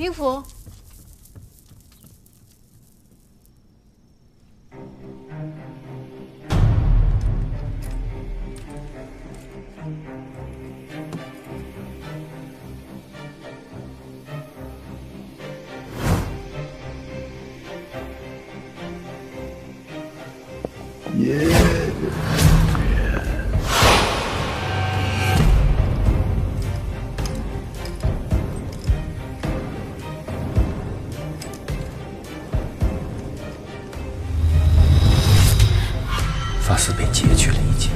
兵符。发丝被截去了一截。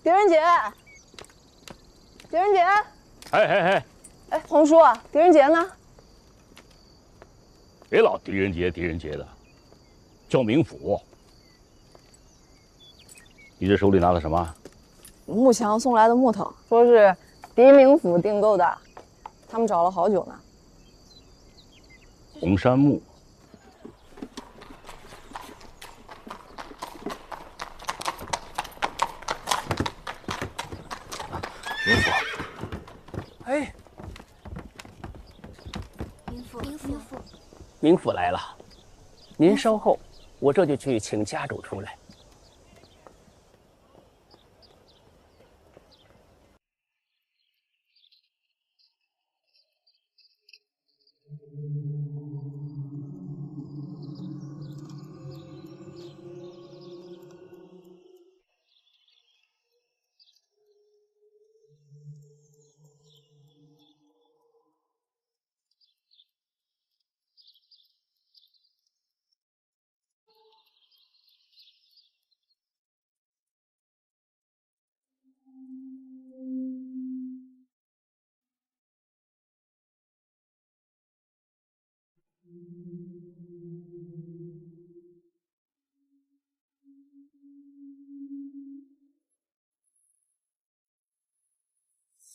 狄仁杰，狄仁杰，哎，红叔，狄仁杰呢？别老狄仁杰的，叫明府。你这手里拿的什么？木强送来的木头，说是狄明府订购的，他们找了好久呢。红杉木。明府，哎，明府来了，您稍后，我这就去请家主出来。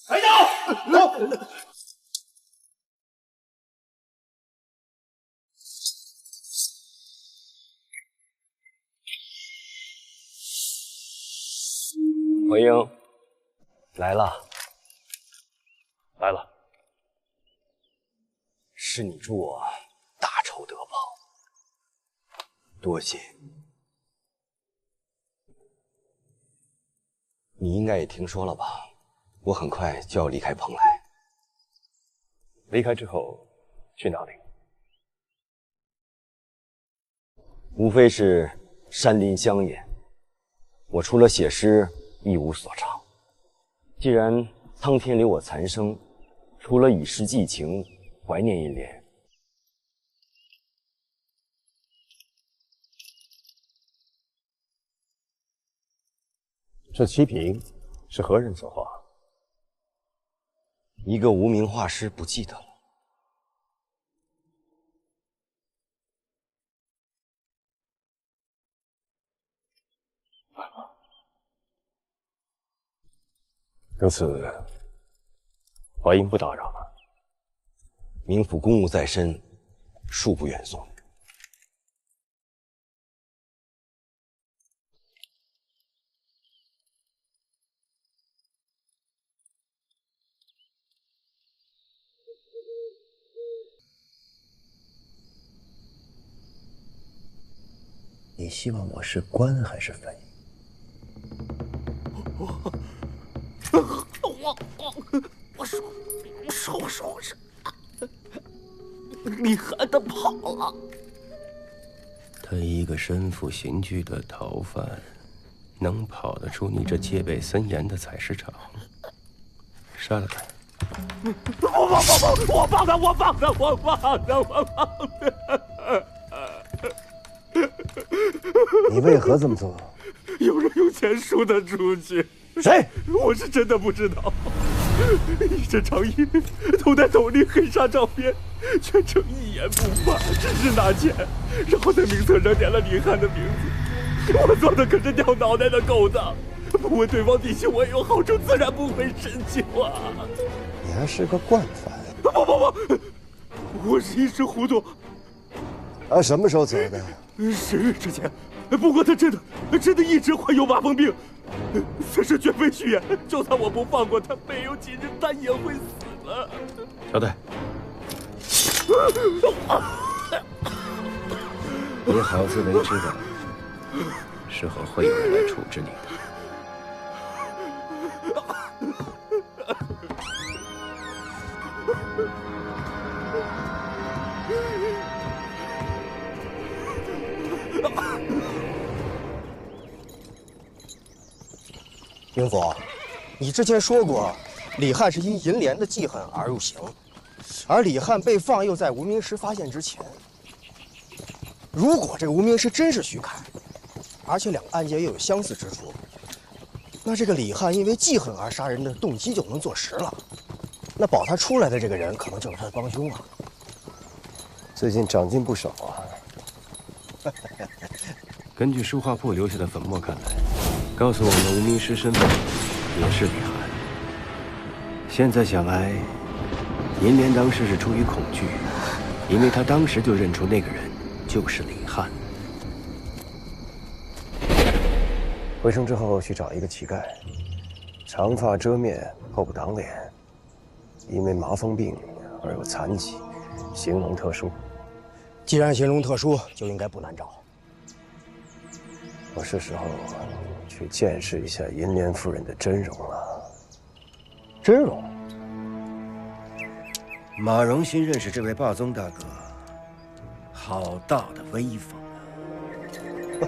抬脚！回英来了，来了。是你助我大仇得报，多谢。你应该也听说了吧？我很快就要离开蓬莱。离开之后去哪里？无非是山林乡野。我除了写诗，一无所长。既然苍天留我残生，除了以诗寄情，怀念一联。这七品是何人所画？一个无名画师不记得了。如此，华英不打扰了。冥府公务在身，恕不远送。你希望我是官还是匪？我说是，你害他跑了。他一个身负刑具的逃犯，能跑得出你这戒备森严的采石场？杀了他！我放他！你为何这么做？有人用钱赎他出去。谁？我是真的不知道。一身长衣，头戴斗笠，黑纱罩边，全程一言不发，只是拿钱，然后在名册上点了李汉的名字。我做的可是掉脑袋的勾当，不问对方底细，我也有好处，自然不会深究啊。你还是个惯犯。不，我是一时糊涂。什么时候走的10日之前，不过他真的一直患有麻风病，此事绝非虚言。就算我不放过他，没有几日他也会死了。小队，你好自为之的，事后会有人来处置你的。 明府，你之前说过，李汉是因银莲的记恨而入刑，而李汉被放又在无名尸发现之前。如果这个无名尸真是徐凯，而且两个案件又有相似之处，那这个李汉因为记恨而杀人的动机就能坐实了。那保他出来的这个人，可能就是他的帮凶啊。最近长进不少啊。根据书画铺留下的粉末看来，告诉我们无名尸身份也是李汉。现在想来，银莲当时是出于恐惧，因为他当时就认出那个人就是李汉。回城之后去找一个乞丐，长发遮面，后不挡脸，因为麻风病而有残疾，形容特殊。既然形容特殊，就应该不难找。 我是时候去见识一下银莲夫人的真容了。真容？马荣新认识这位霸宗大哥，好大的威风啊！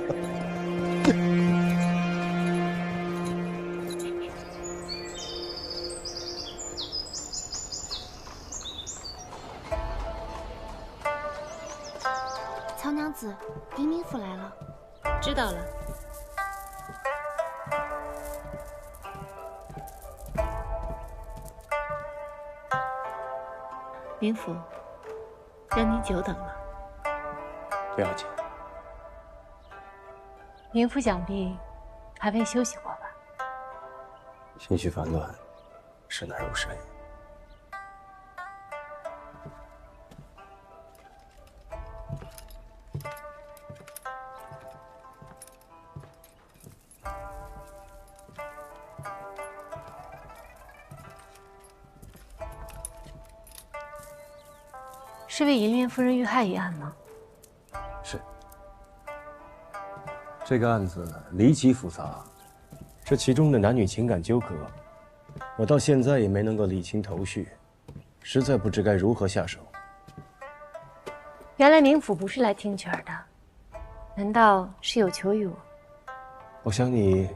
曹娘子，狄明府来了。知道了。明府，让您久等了。不要紧。明府想必还未休息过吧？心绪烦乱，时难入睡。 是为银莲夫人遇害一案吗？是。这个案子离奇复杂，这其中的男女情感纠葛，我到现在也没能够理清头绪，实在不知该如何下手。原来明府不是来听曲儿的，难道是有求于我？我想你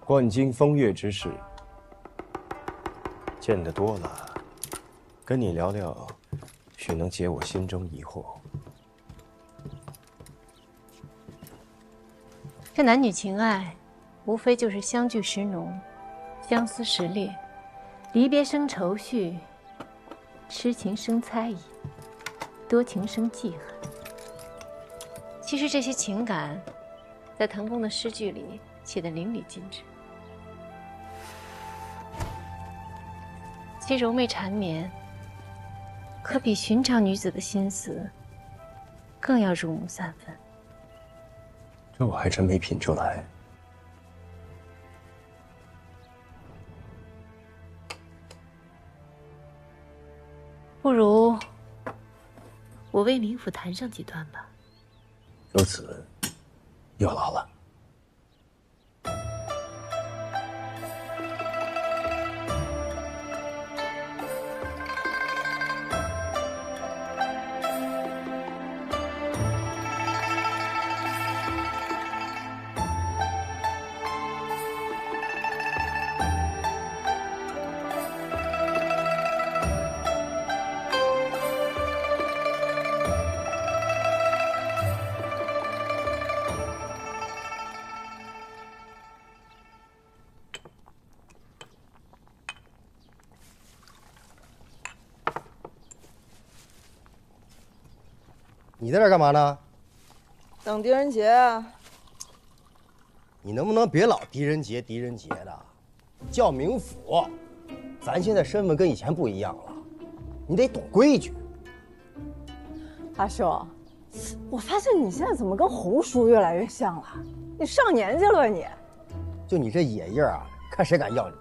贯经风月之事见得多了，跟你聊聊。 许能解我心中疑惑。这男女情爱，无非就是相聚时浓，相思时烈，离别生愁绪，痴情生猜疑，多情生记恨。其实这些情感，在滕公的诗句里写得淋漓尽致，其柔媚缠绵。 可比寻常女子的心思更要入木三分。这我还真没品出来。不如我为明府弹上几段吧。如此，有劳了。 你在这儿干嘛呢？等狄仁杰啊。你能不能别老狄仁杰的，叫明府。咱现在身份跟以前不一样了，你得懂规矩。阿叔，我发现你现在怎么跟侯叔越来越像了？你上年纪了吧你？就你这野印啊，看谁敢要你！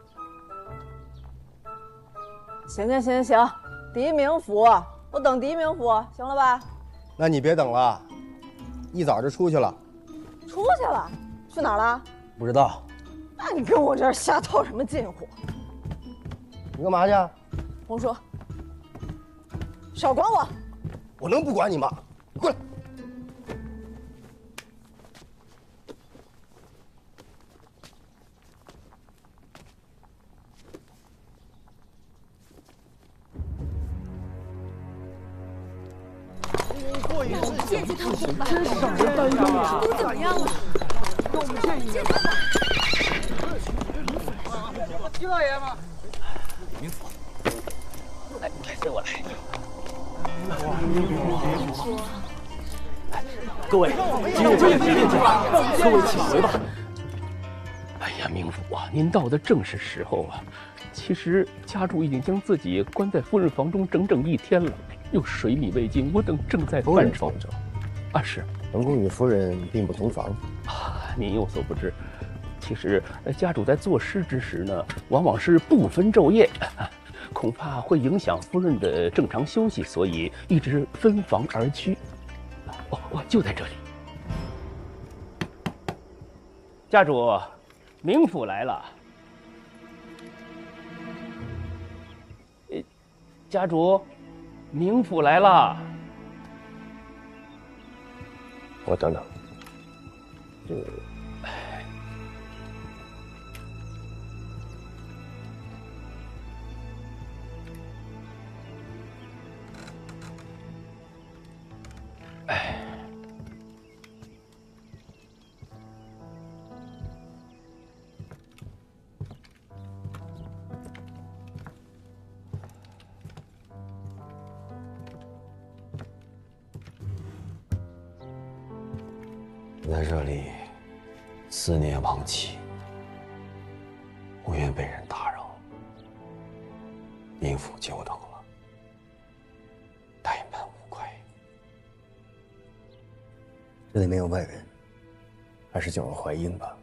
行，狄明府，我等狄明府，行了吧？那你别等了，一早就出去了。出去了？去哪儿了？不知道。那你跟我这儿瞎套什么近乎？你干嘛去？红叔，少管我！我能不管你吗？过来。见见他们吧，真是让人担忧啊！都怎么样了？给我们见一面吧。狄老爷吗？明府，来，随我来。各位，今日宴席便酒，各位请回吧。哎呀，明府啊，您到的正是时候啊！其实家主已经将自己关在夫人房中整整1天了，又水米未进，我等正在犯愁。啊，是，本宫与夫人并不同房。啊，您有所不知，其实家主在作诗之时呢，往往是不分昼夜，恐怕会影响夫人的正常休息，所以一直分房而居。哦，就在这里。家主，明府来了。家主，明府来了。我等等。我在这里思念亡妻，不愿被人打扰，明府久等了，怠慢无愧。这里没有外人，还是叫我淮阴吧。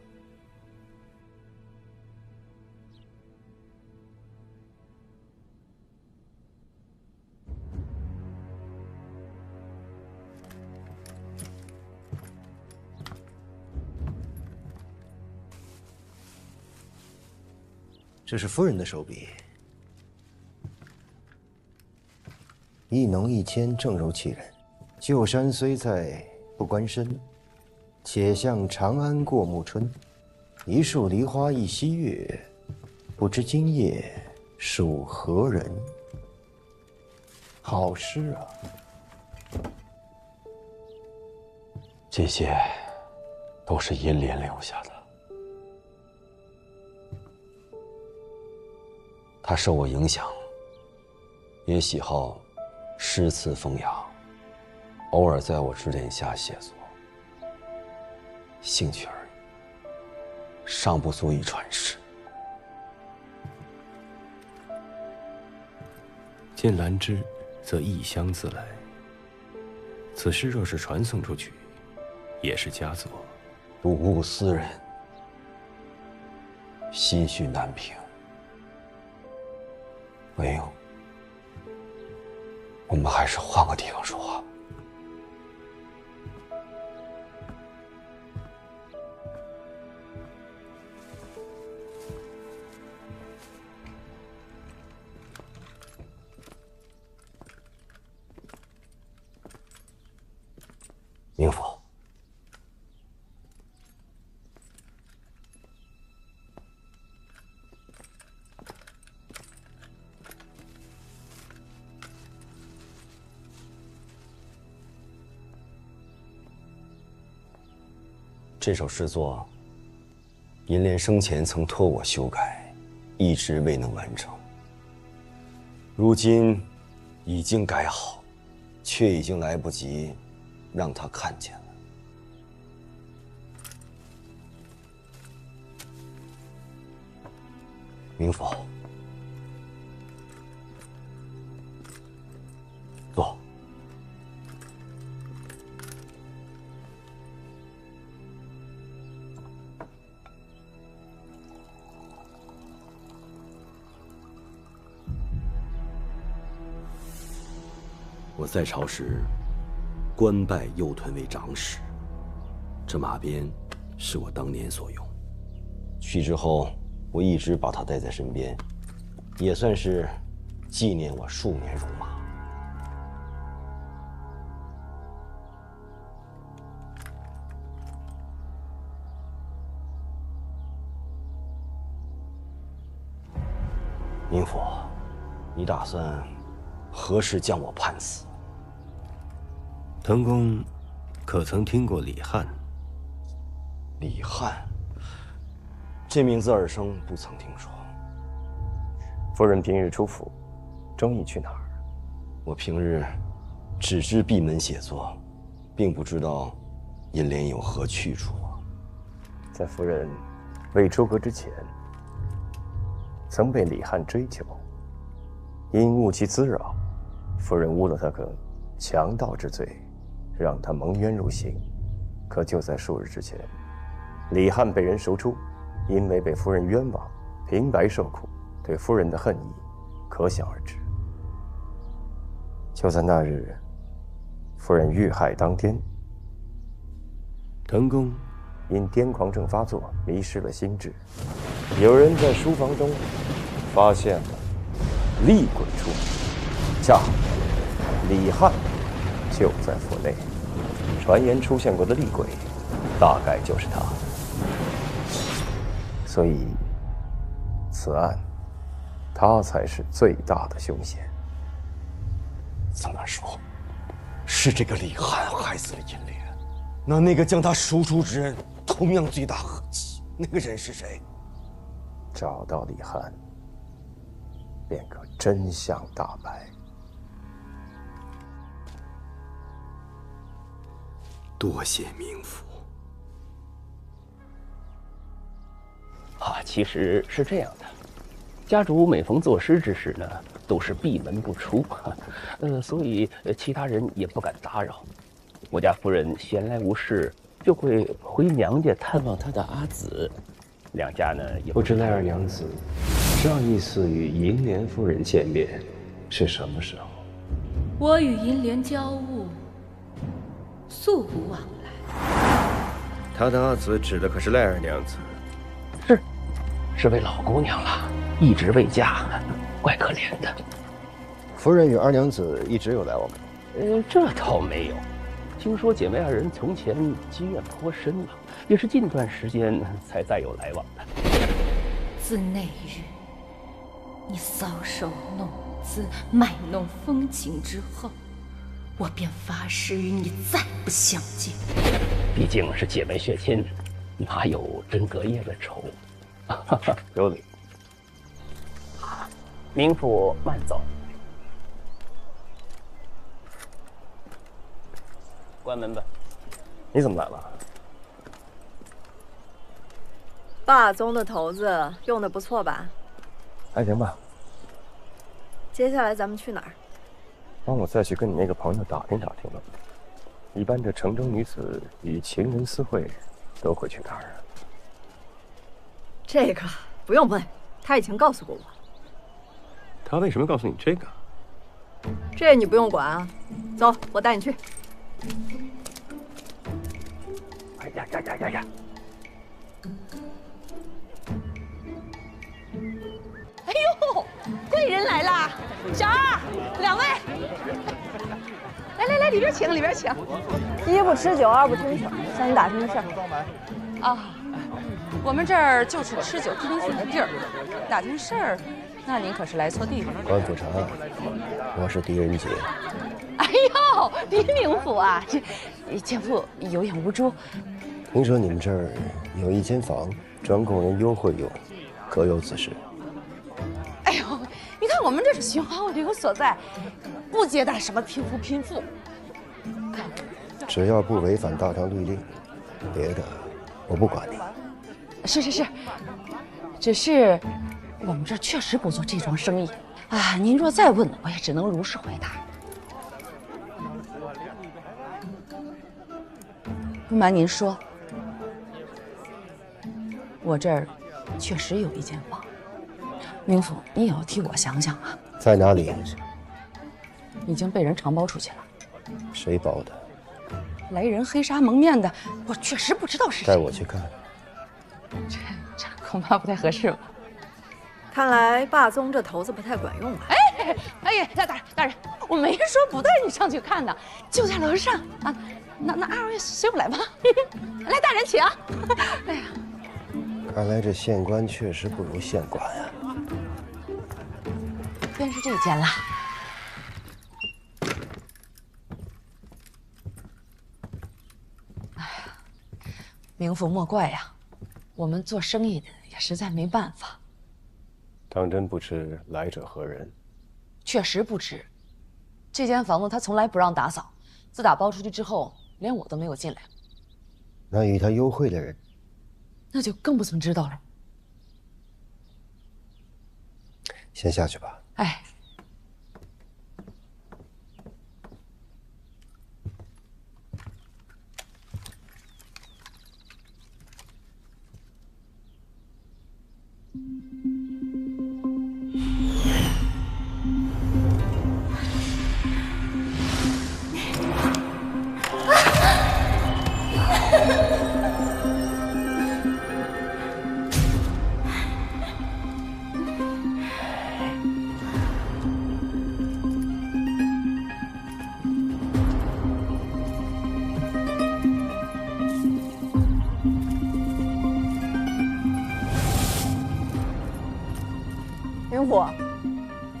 这是夫人的手笔，一浓一牵，正柔气人。旧山虽在不关身，且向长安过暮春。一树梨花一溪月，不知今夜属何人？好诗啊！这些都是银莲留下的。他受我影响，也喜好诗词风雅，偶尔在我指点下写作，兴趣而已，尚不足以传世。见兰芝，则异香自来。此诗若是传送出去，也是佳作。睹物思人，心绪难平。魏英，我们还是换个地方说话。明府，这首诗作，银莲生前曾托我修改，一直未能完成。如今已经改好，却已经来不及让他看见了。明府，坐。我在朝时，官拜右屯为长史。这马鞭是我当年所用。去之后，我一直把它带在身边，也算是纪念我数年戎马。明府，你打算何时将我判死？滕公可曾听过李翰？李翰，这名字耳生，不曾听说。夫人平日出府，中意去哪儿？我平日只知闭门写作，并不知道银莲有何去处。在夫人未出阁之前，曾被李翰追求，因误其滋扰，夫人诬了他个强盗之罪，让他蒙冤入刑。可就在数日之前，李翰被人赎出，因为被夫人冤枉，平白受苦，对夫人的恨意可想而知。就在那日，夫人遇害当天，滕公因癫狂症发作，迷失了心智。有人在书房中发现了厉鬼出没，恰好李翰就在府内。传言出现过的厉鬼，大概就是他。所以，此案他才是最大的凶险。这么说，是这个李翰害死了银莲？那个将他赎出之人，同样罪大恶极。那个人是谁？找到李翰，便可真相大白。多谢明府。其实是这样的，家主每逢作诗之时呢，都是闭门不出，所以其他人也不敢打扰。我家夫人闲来无事，就会回娘家探望她的阿紫，两家呢也不知赖二娘子上一次与银莲夫人见面是什么时候？我与银莲交恶，素不往来。他的阿紫指的可是赖二娘子。是位老姑娘了，一直未嫁，怪可怜的。夫人与二娘子一直有来往吗？这倒没有。听说姐妹二人从前积怨颇深了，也是近段时间才再有来往的。自那日你搔首弄姿、卖弄风情之后，我便发誓与你再不相见。毕竟是姐妹血亲，哪有真隔夜的仇？有理。明府慢走。关门吧。你怎么来了？霸宗的头子用的不错吧？还行吧。接下来咱们去哪儿？帮我再去跟你那个朋友打听打听了。一般这城中女子与情人私会，都会去哪儿啊？这个不用问，他以前告诉过我。他为什么告诉你这个？这你不用管啊。走，我带你去。哎呀呀呀呀呀！哎呦，贵人来啦！小二，两位，来，里边请，里边请。一不吃酒，二不听曲，向你打听个事儿。啊，我们这儿就是吃酒听曲的地儿，打听事儿，那您可是来错地方了。官府查案，我是狄仁杰。哎呦，狄明府啊，这奸夫有眼无珠。听说你们这儿有一间房，专供人幽会用，可有此事？哎呦，你看我们这是寻花问有所在，不接待什么贫富贫富。只要不违反大唐律令，别的我不管你。是，只是我们这确实不做这桩生意啊。您若再问，我也只能如实回答。不瞒您说，我这儿确实有一间房，明府，你也要替我想想啊。在哪里？已经被人承包出去了。谁包的？来人黑纱蒙面的，我确实不知道是谁。带我去看。这恐怕不太合适吧？看来霸宗这头子不太管用吧？哎呀，大人，我没说不带你上去看的，就在楼上啊。那二位随我来吧。来，大人请。哎呀，看来这县官确实不如县管啊。便是这间了。哎呀，名府莫怪呀，我们做生意的也实在没办法。当真不知来者何人？确实不知。这间房子他从来不让打扫，自打包出去之后，连我都没有进来。那与他幽会的人，那就更不曾知道了。先下去吧。哎。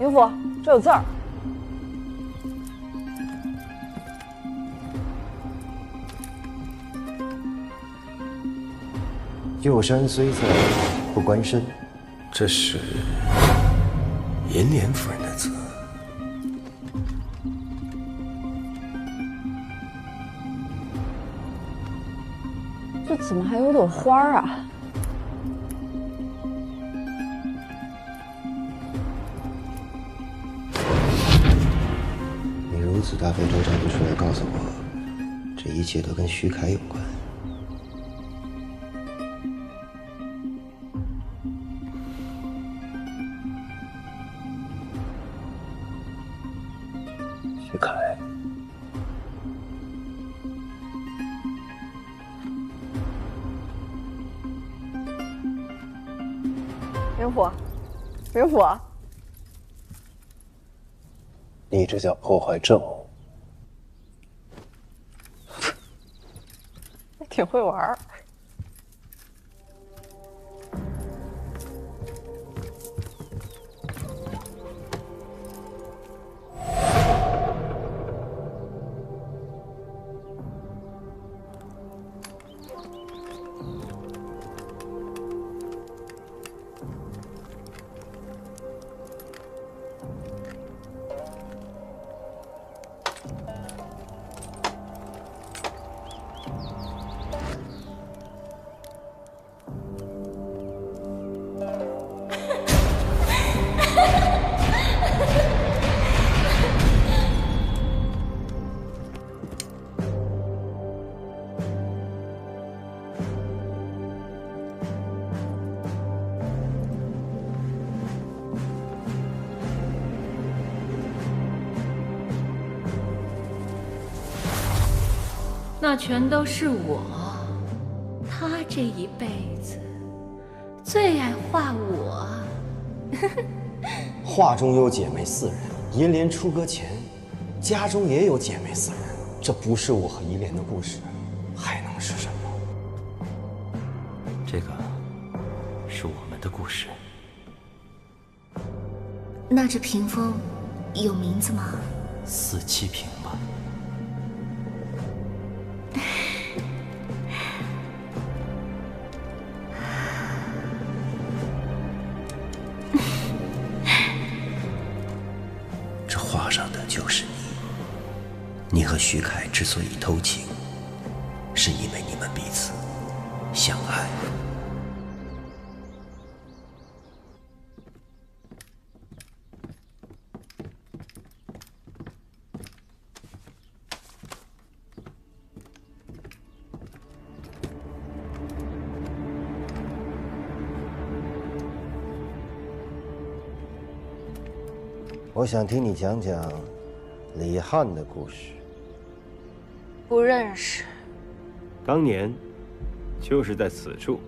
云府，这有字儿。旧山虽在，不关身。这是银莲夫人的字。这怎么还有朵花啊？你如此大费周章地出来告诉我，这一切都跟徐凯有关。徐凯，云府，你这叫破坏证物。挺会玩儿。那全都是我。他这一辈子最爱画我。画中有姐妹4人，银莲出阁前，家中也有姐妹4人。这不是我和银莲的故事，还能是什么？这个是我们的故事。那这屏风有名字吗？4七屏吧。这画上的就是你。你和徐凯之所以偷情，是因为你们彼此相爱。我想听你讲讲李翰的故事。不认识。当年，就是在此处，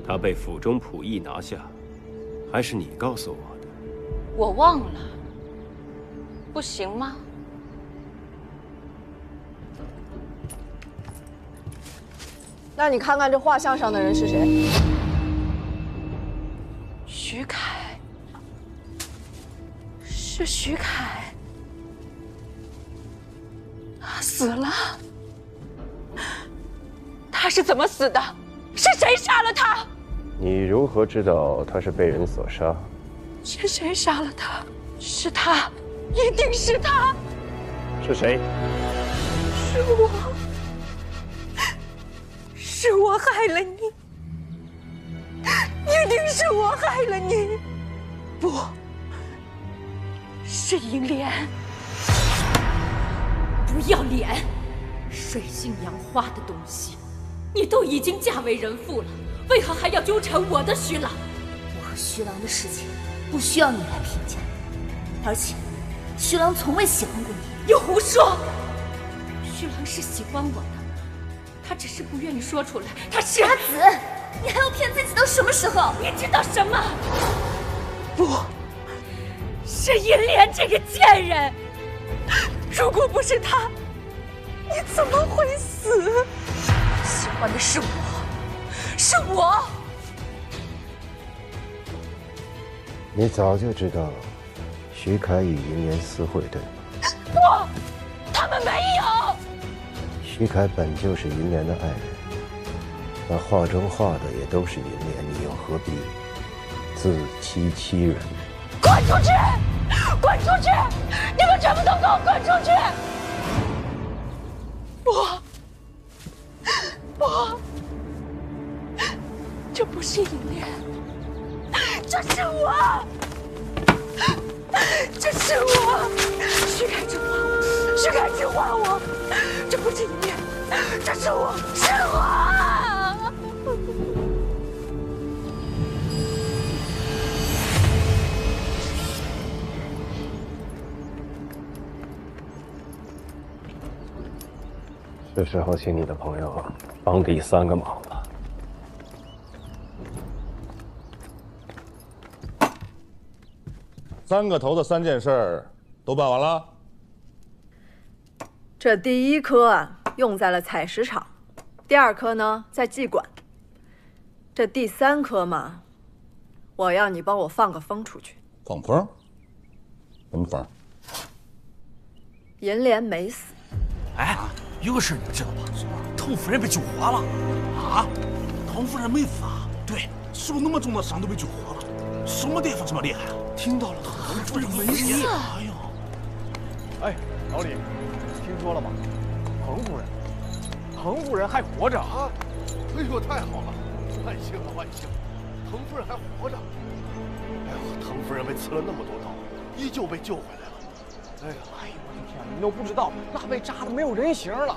他被府中仆役拿下，还是你告诉我的。我忘了，不行吗？那你看看这画像上的人是谁？徐凯，是徐凯，他死了。他是怎么死的？是谁杀了他？你如何知道他是被人所杀？是谁杀了他？是他，一定是他。是谁？是我，是我害了你，一定是我害了你。不，是银莲。不要脸！水性杨花的东西，你都已经嫁为人妇了，为何还要纠缠我的徐郎？我和徐郎的事情不需要你来评价，而且徐郎从未喜欢过你。又胡说！徐郎是喜欢我的，他只是不愿意说出来。他是阿紫，你还要骗自己到什么时候？你知道什么？不，是银莲这个贱人。如果不是他，你怎么会死？喜欢的是我，是我。你早就知道徐凯与银莲私会，对吗？不，他们没有。徐凯本就是银莲的爱人，那画中画的也都是银莲，你又何必自欺欺人？滚出去！滚出去！你们全部都给我滚出去！不，不，这不是银莲，这是我，这是我。徐凯只画我，徐凯只画我，这不是银莲，这是我，是我。是时候请你的朋友帮第三个忙了。三个头的3件事都办完了。这第一颗啊，用在了采石场；第二颗呢，在妓馆。这第三颗嘛，我要你帮我放个风出去。放风？什么风？银莲没死。哎，有个事你们知道吧？滕夫人被救活了。啊？滕夫人没死啊？对，受那么重的伤都被救活了。什么大夫这么厉害啊？听到了，滕夫人没死。哎呦！哎，老李，听说了吗？滕夫人还活着啊！哎呦，太好了，万幸了，万幸！滕夫人还活着。哎呦，滕夫人被刺了那么多刀，依旧被救回来了。哎呀，哎呦，我的天哪！你都不知道，那被扎的没有人形了。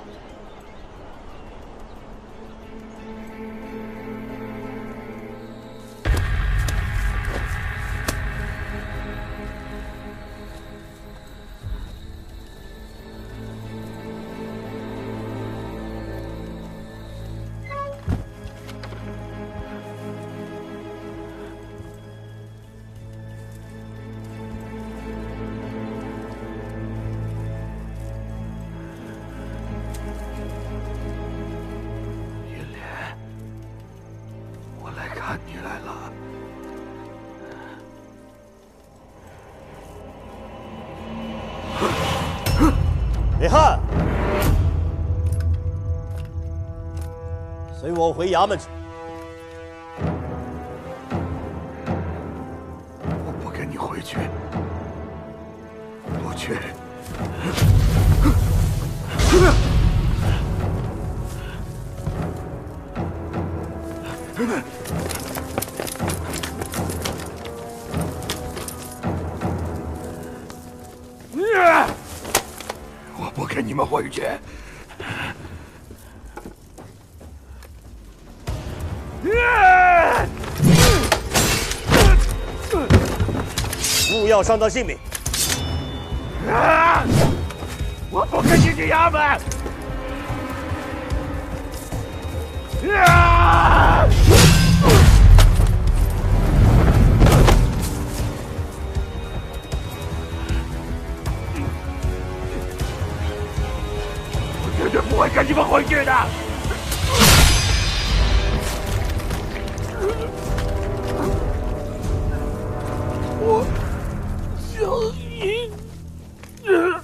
看你来了，李翰，随我回衙门去。我不跟你回去，不去。我不跟你们回去。勿要伤到性命。我不跟你进衙门！啊！我绝对不会跟你们回去的。我小姨子。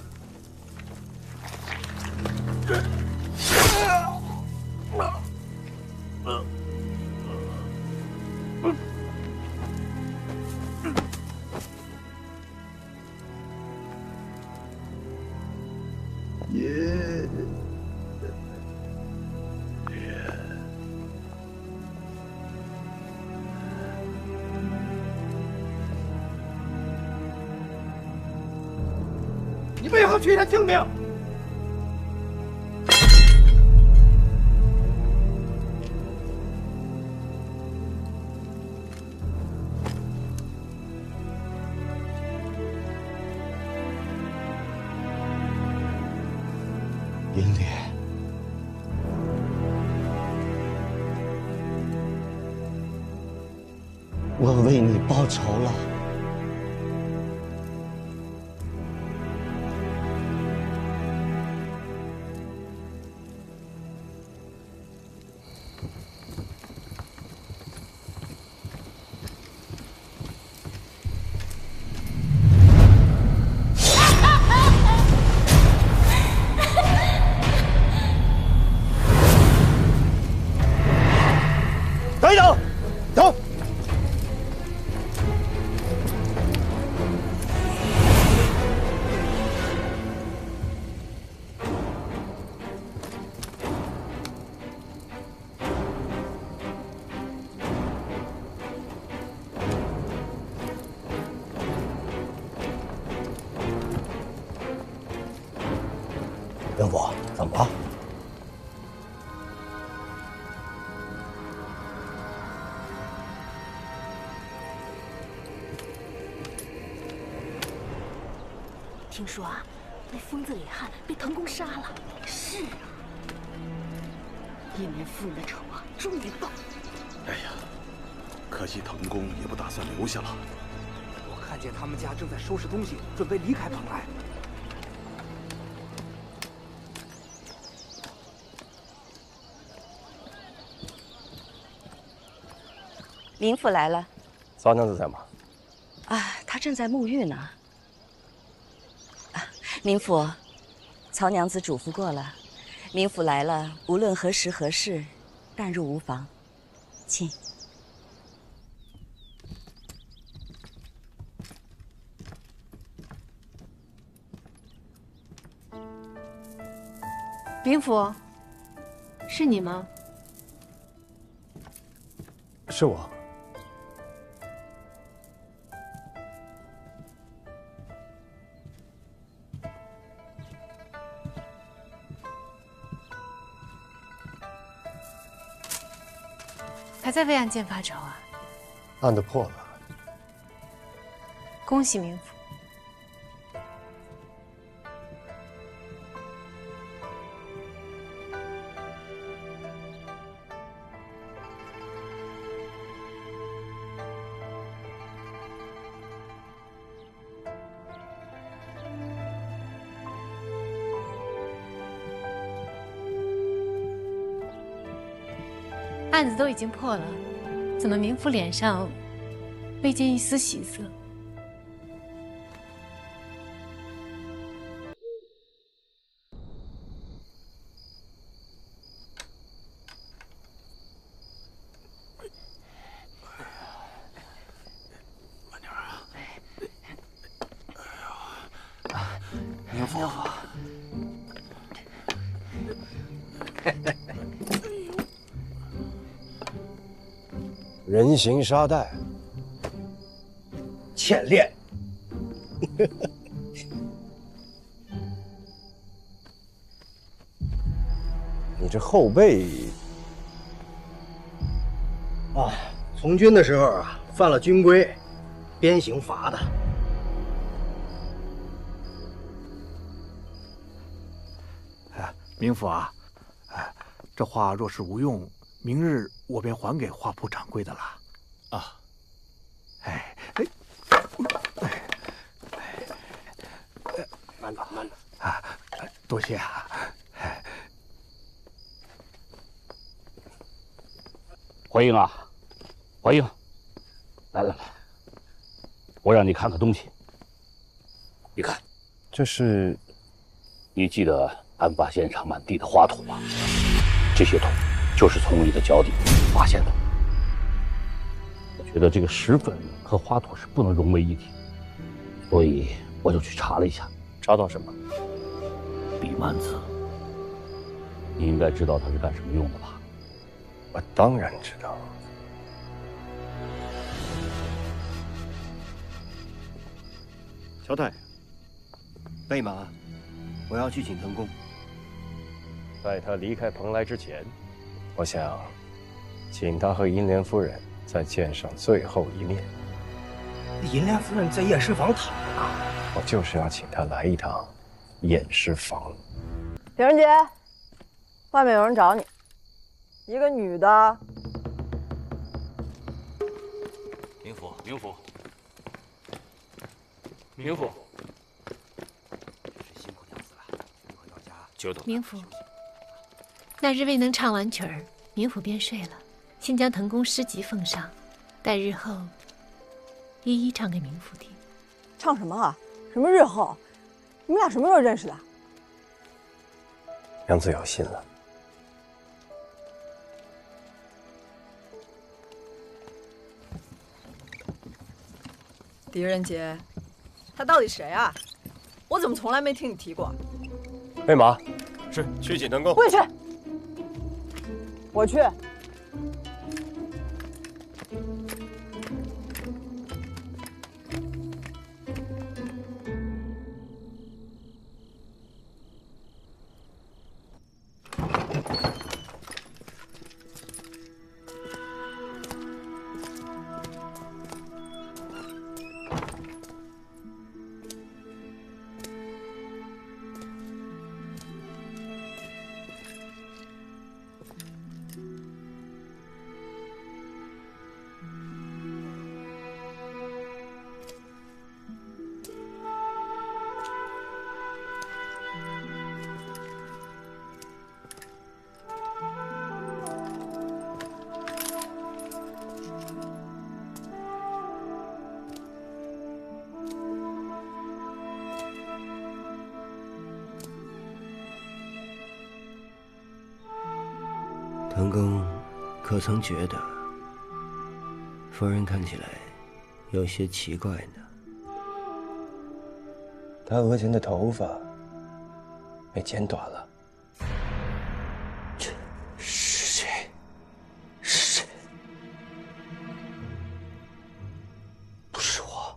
你为何取他性命？银莲，我为你报仇了。等一等，等！元福，怎么了？听说啊，那疯子李翰被滕公杀了。是啊，叶绵夫人的仇啊，终于报。哎呀，可惜滕公也不打算留下了。我看见他们家正在收拾东西，准备离开蓬莱。林府来了。曹娘子在吗？啊，她正在沐浴呢。民府，曹娘子嘱咐过了，民府来了，无论何时何事，但入无妨，请。林府，是你吗？是我。还在为案件发愁啊？案子破了，恭喜民府。案子都已经破了，怎么民府脸上未见一丝喜色？慢点啊！宁府。人形沙袋，欠练。你这后背啊，从军的时候啊，犯了军规，鞭刑罚的。明府啊，这画若是无用，明日我便还给画铺掌柜的了。啊，慢着，慢着啊，多谢啊。怀英啊，怀英，来，我让你看看东西。你看，这是，你记得案发现场满地的花土吗？这些土就是从你的脚底发现的。我觉得这个石粉和花土是不能融为一体，所以我就去查了一下。查到什么？笔蔓子。你应该知道它是干什么用的吧？我当然知道。乔太，备马，我要去请腾公。在他离开蓬莱之前，我想请他和银莲夫人再见上最后一面。银莲夫人在验尸房躺着呢，我就是要请他来一趟验尸房。狄仁杰，外面有人找你，一个女的。明府，辛苦娘子了，回到家久等。明府，那日未能唱完曲儿，明府便睡了。先将腾公诗集奉上，待日后一一唱给明府听。唱什么啊？什么日后？你们俩什么时候认识的？娘子有心了。狄仁杰，他到底谁啊？我怎么从来没听你提过？备马，是去请腾公。不许去！我去。腾公可曾觉得夫人看起来有些奇怪呢？他额前的头发被剪短了。这是谁？是谁？不是我。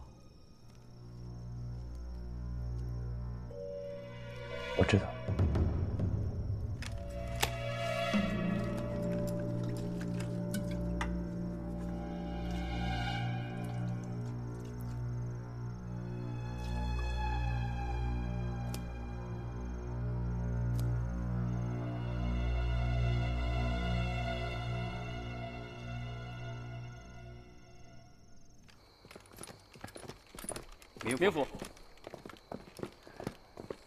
我知道。明府，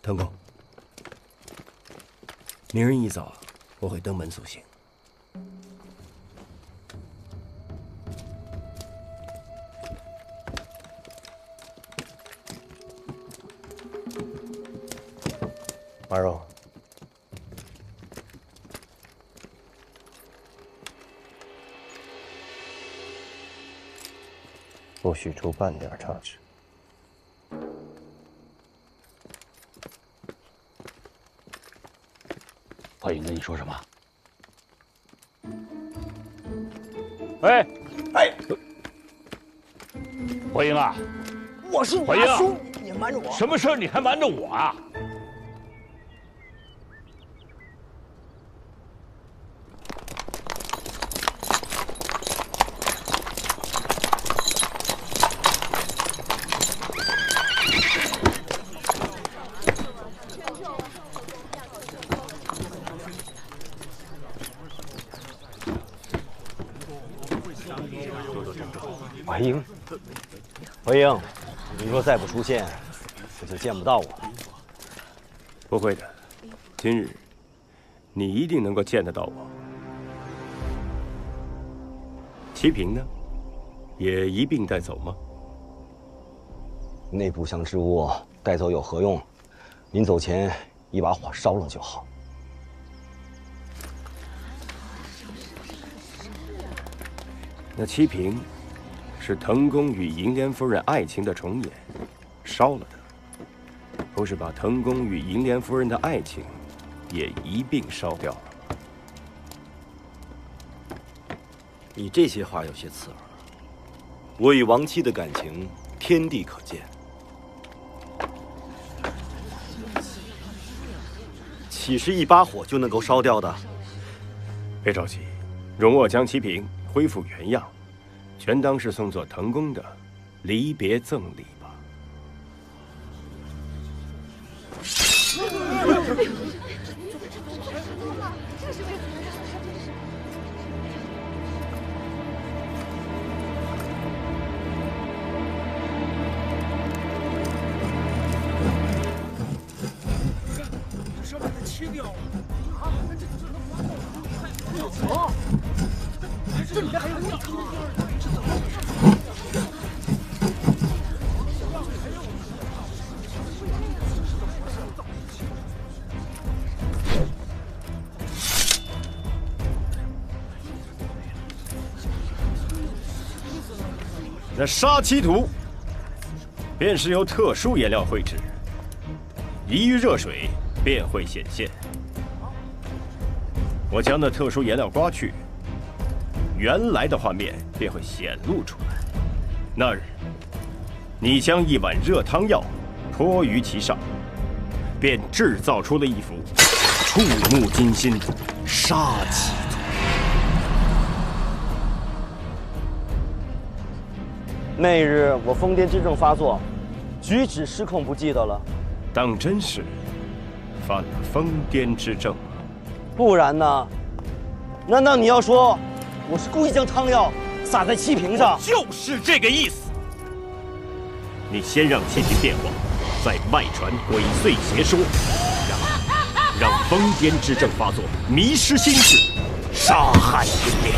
腾公，明日一早我会登门送行。马荣，不许出半点差池。怀英跟你说什么？哎，怀英啊！我是你怀英大叔，你瞒着我。什么事儿你还瞒着我啊？怀英，怀英，你若再不出现，我就见不到我了。不会的，今日你一定能够见得到我。齐平呢？也一并带走吗？那部香之物带走有何用？临走前一把火烧了就好。那七瓶是滕公与银莲夫人爱情的重演，烧了的，不是把滕公与银莲夫人的爱情也一并烧掉了吗？你这些话有些刺耳。我与亡妻的感情，天地可见。岂是一把火就能够烧掉的？别着急，容我将齐瓶恢复原样，全当是送作滕公的离别赠礼吧。这把它切掉了。这里面还有味道。那杀妻图，便是由特殊颜料绘制，一遇热水便会显现。我将那特殊颜料刮去，原来的画面便会显露出来。那日，你将一碗热汤药泼于其上，便制造出了一幅触目惊心杀妻图。那日我疯癫之症发作，举止失控，不记得了。当真是犯了疯癫之症。不然呢？难道你要说我是故意将汤药洒在七瓶上？就是这个意思。你先让七瓶变化，再外传鬼祟邪说，让疯癫之症发作，迷失心智，杀害银莲。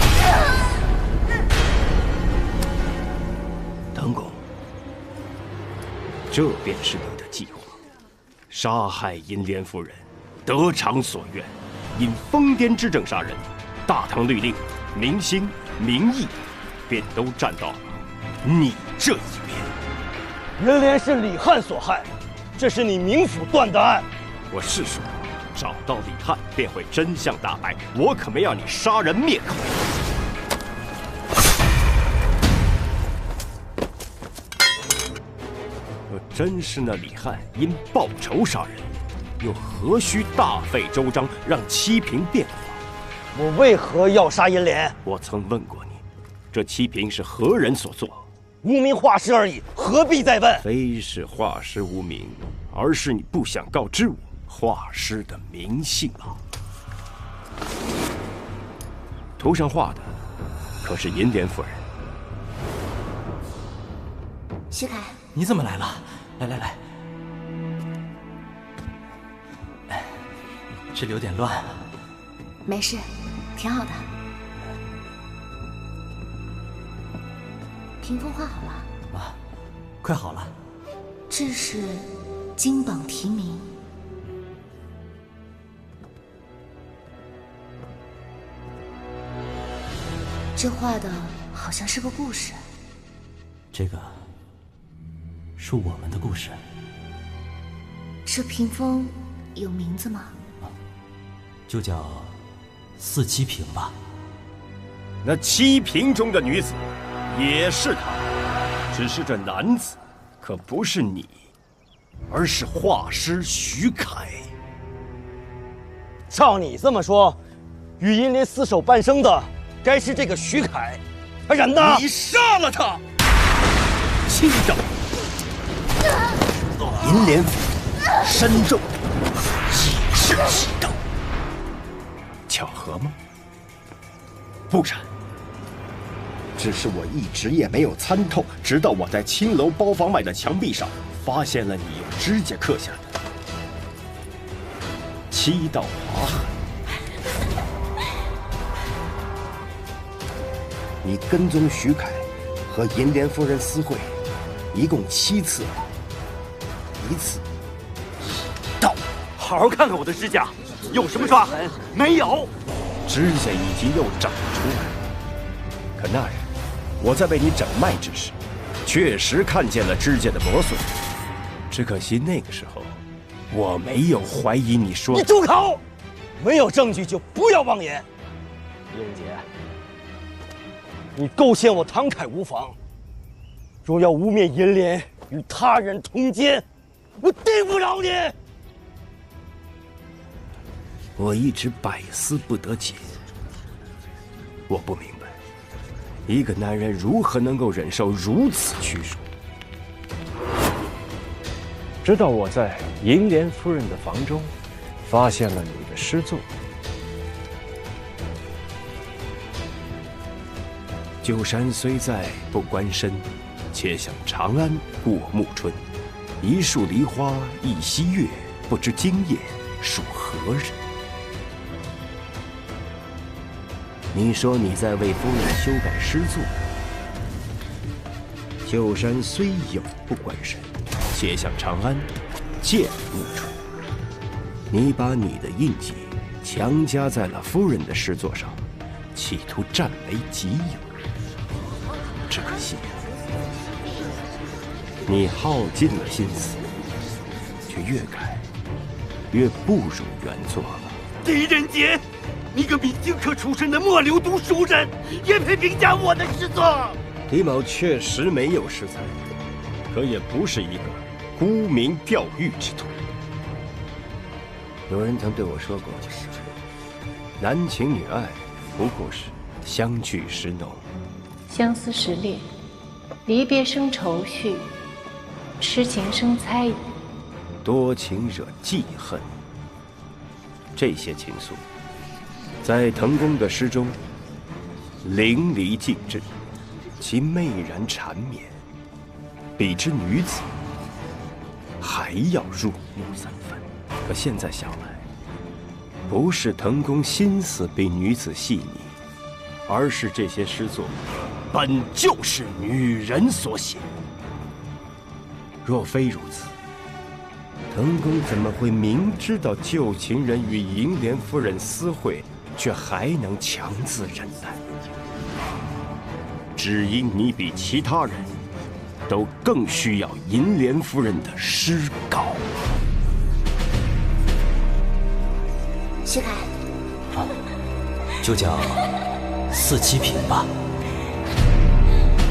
滕公，这便是你的计划，杀害银莲夫人，得偿所愿。因疯癫之症杀人，大唐律令、民心、民意，便都站到你这一边。银莲是李翰所害，这是你冥府断的案。我是说，找到李翰，便会真相大白。我可没要你杀人灭口。若真是那李翰因报仇杀人，又何须大费周章让七瓶变法？我为何要杀银莲？我曾问过你，这七瓶是何人所做？无名画师而已，何必再问？非是画师无名，而是你不想告知我画师的名姓啊！图上画的可是银莲夫人。徐凯，你怎么来了？来，这里有点乱。没事，挺好的。屏风画好了啊，快好了。这是金榜题名。这画的好像是个故事。这个是我们的故事。这屏风有名字吗？就叫四七瓶吧。那七瓶中的女子也是她，只是这男子可不是你，而是画师徐凯。照你这么说，与银莲厮守半生的该是这个徐凯，然呢？你杀了他！轻刀，银莲身肉也是奇刀。巧合吗？不然，只只是我一直也没有参透，直到我在青楼包房外的墙壁上发现了你用指甲刻下的7道划痕。你跟踪徐凯和银莲夫人私会，一共7次，一次1道。好好看看我的指甲，有什么抓痕？没有。指甲已经又长出来，可那日我在为你诊脉之时，确实看见了指甲的磨损。只可惜那个时候我没有怀疑你说。你住口！没有证据就不要妄言。狄仁杰，你构陷我唐凯无妨，若要污蔑银莲与他人通奸，我定不饶你。我一直百思不得解，我不明白，一个男人如何能够忍受如此屈辱。直到我在银莲夫人的房中，发现了你的诗作。旧山虽在不关身，且向长安过暮春。一树梨花一溪月，不知今夜属何人？你说你在为夫人修改诗作。旧山虽有不关身，且向长安见暮春。你把你的印记强加在了夫人的诗作上，企图占为己有。只可惜，你耗尽了心思，却越改越不如原作了。狄仁杰，你个明经科出身的末流读书人，也配评价我的诗作？狄某确实没有诗才，可也不是一个沽名钓誉之徒。有人曾对我说过，男情女爱不过是相聚时浓，相思时烈，离别生愁绪，痴情生猜疑，多情惹记恨。这些情愫，在滕公的诗中淋漓尽致，其媚然缠绵，比之女子还要入木3分。可现在想来，不是滕公心思比女子细腻，而是这些诗作本就是女人所写。若非如此，滕公怎么会明知道旧情人与银莲夫人私会，却还能强自忍耐？只因你比其他人都更需要银莲夫人的诗稿。徐凯，就叫4七品吧。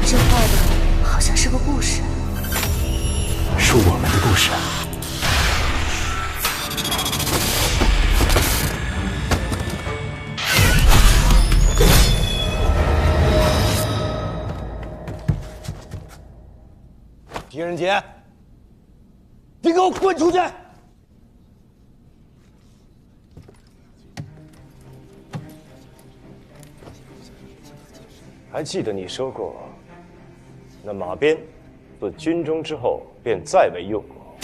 这画的好像是个故事，是我们的故事。狄仁杰，你给我滚出去！还记得你说过，那马鞭自军中之后便再未用过。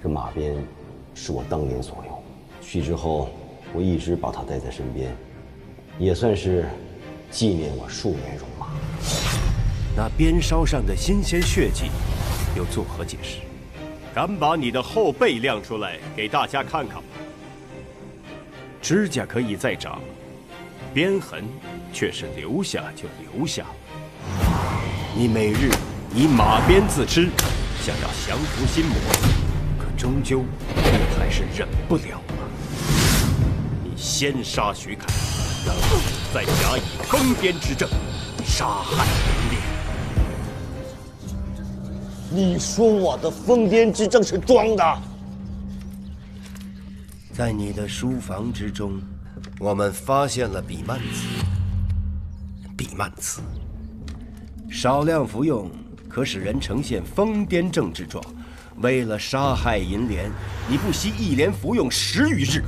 这马鞭是我当年所用，去之后我一直把它带在身边，也算是纪念我数年戎马。那鞭梢上的新鲜血迹，又作何解释？敢把你的后背亮出来给大家看看吗？指甲可以再长，鞭痕却是留下就留下。你每日以马鞭自吃，想要降服心魔，可终究你还是忍不了了。你先杀徐凯，然后再假以疯癫之症杀害银莲。你说我的疯癫之症是装的？在你的书房之中，我们发现了比曼词。比曼词少量服用可使人呈现疯癫症之状。为了杀害银莲，你不惜一连服用10余日，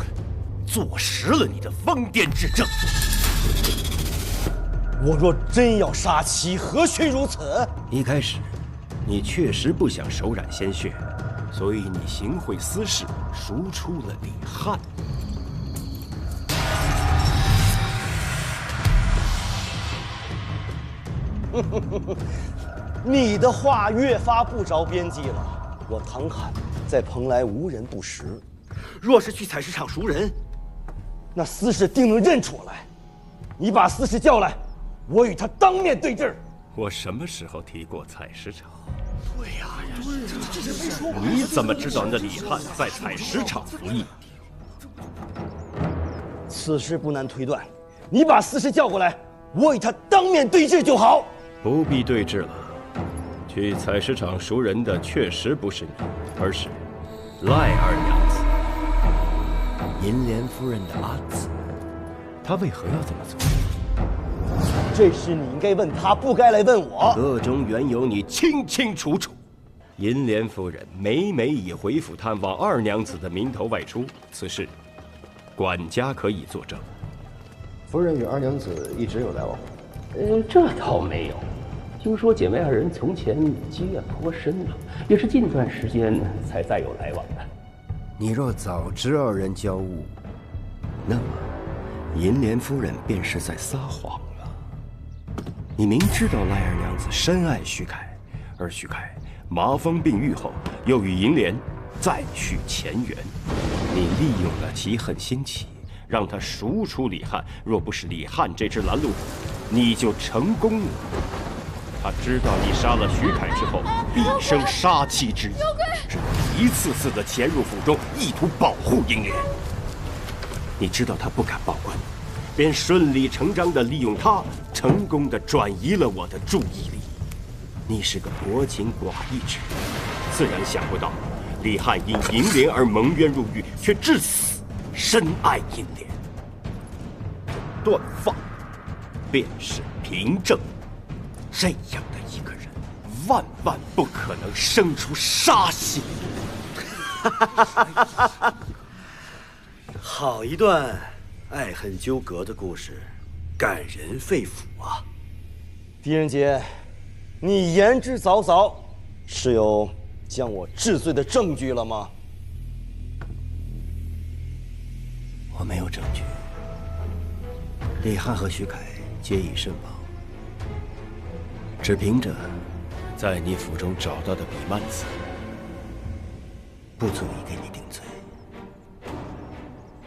坐实了你的疯癫之症。我若真要杀妻，何须如此？一开始，你确实不想手染鲜血，所以你行贿私事，赎出了李翰。你的话越发不着边际了。我唐翰在蓬莱无人不识，若是去采石场赎人，那司事定能认出我来。你把司事叫来，我与他当面对质。我什么时候提过采石场？对呀，这些没说过。你怎么知道那李翰在采石场服役？此事不难推断。你把司事叫过来，我与他当面对质就好。不必对质了。去采石场赎人的确实不是你，而是赖二娘子，银莲夫人的阿紫。她为何要这么做？这事你应该问他，不该来问我。个中缘由你清清楚楚。银莲夫人每每以回府探望二娘子的名头外出，此事管家可以作证。夫人与二娘子一直有来往。这倒没有。听说姐妹二人从前积怨颇深了，也是近段时间才再有来往的。你若早知二人交恶，那么银莲夫人便是在撒谎了。你明知道赖二娘子深爱徐凯，而徐凯麻风病愈后又与银莲再续前缘，你利用了其恨心起，让他赎出李翰。若不是李翰这只拦路虎，你就成功了。他知道你杀了徐凯之后，必生杀妻之意，只一次次的潜入府中，意图保护银莲。你知道他不敢报官，便顺理成章地利用他，成功地转移了我的注意力。你是个薄情寡义之人，自然想不到李翰因银莲而蒙冤入狱，却至死深爱银莲。断发便是凭证。这样的一个人，万万不可能生出杀心。好一段爱恨纠葛的故事，感人肺腑啊！狄仁杰，你言之凿凿，是有将我治罪的证据了吗？我没有证据。李翰和徐凯皆已身亡。只凭着在你府中找到的笔蔓子，不足以给你定罪。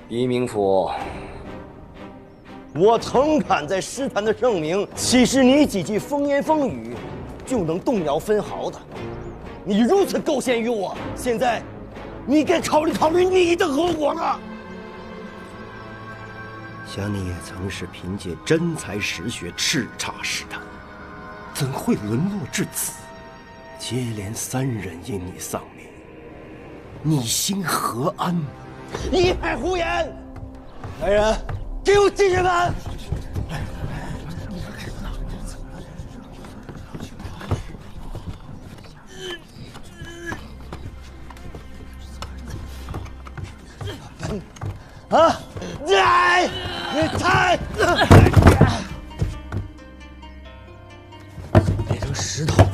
狄明府，我腾侃在诗坛的盛名，岂是你几句风言风语就能动摇分毫的？你如此构陷于我，现在你该考虑考虑你的后果了。想你也曾是凭借真才实学叱咤诗坛，怎会沦落至此？接连3人因你丧命，你心何安？一派胡言！来人，给我进去吧！啊！来，抬！变成石头。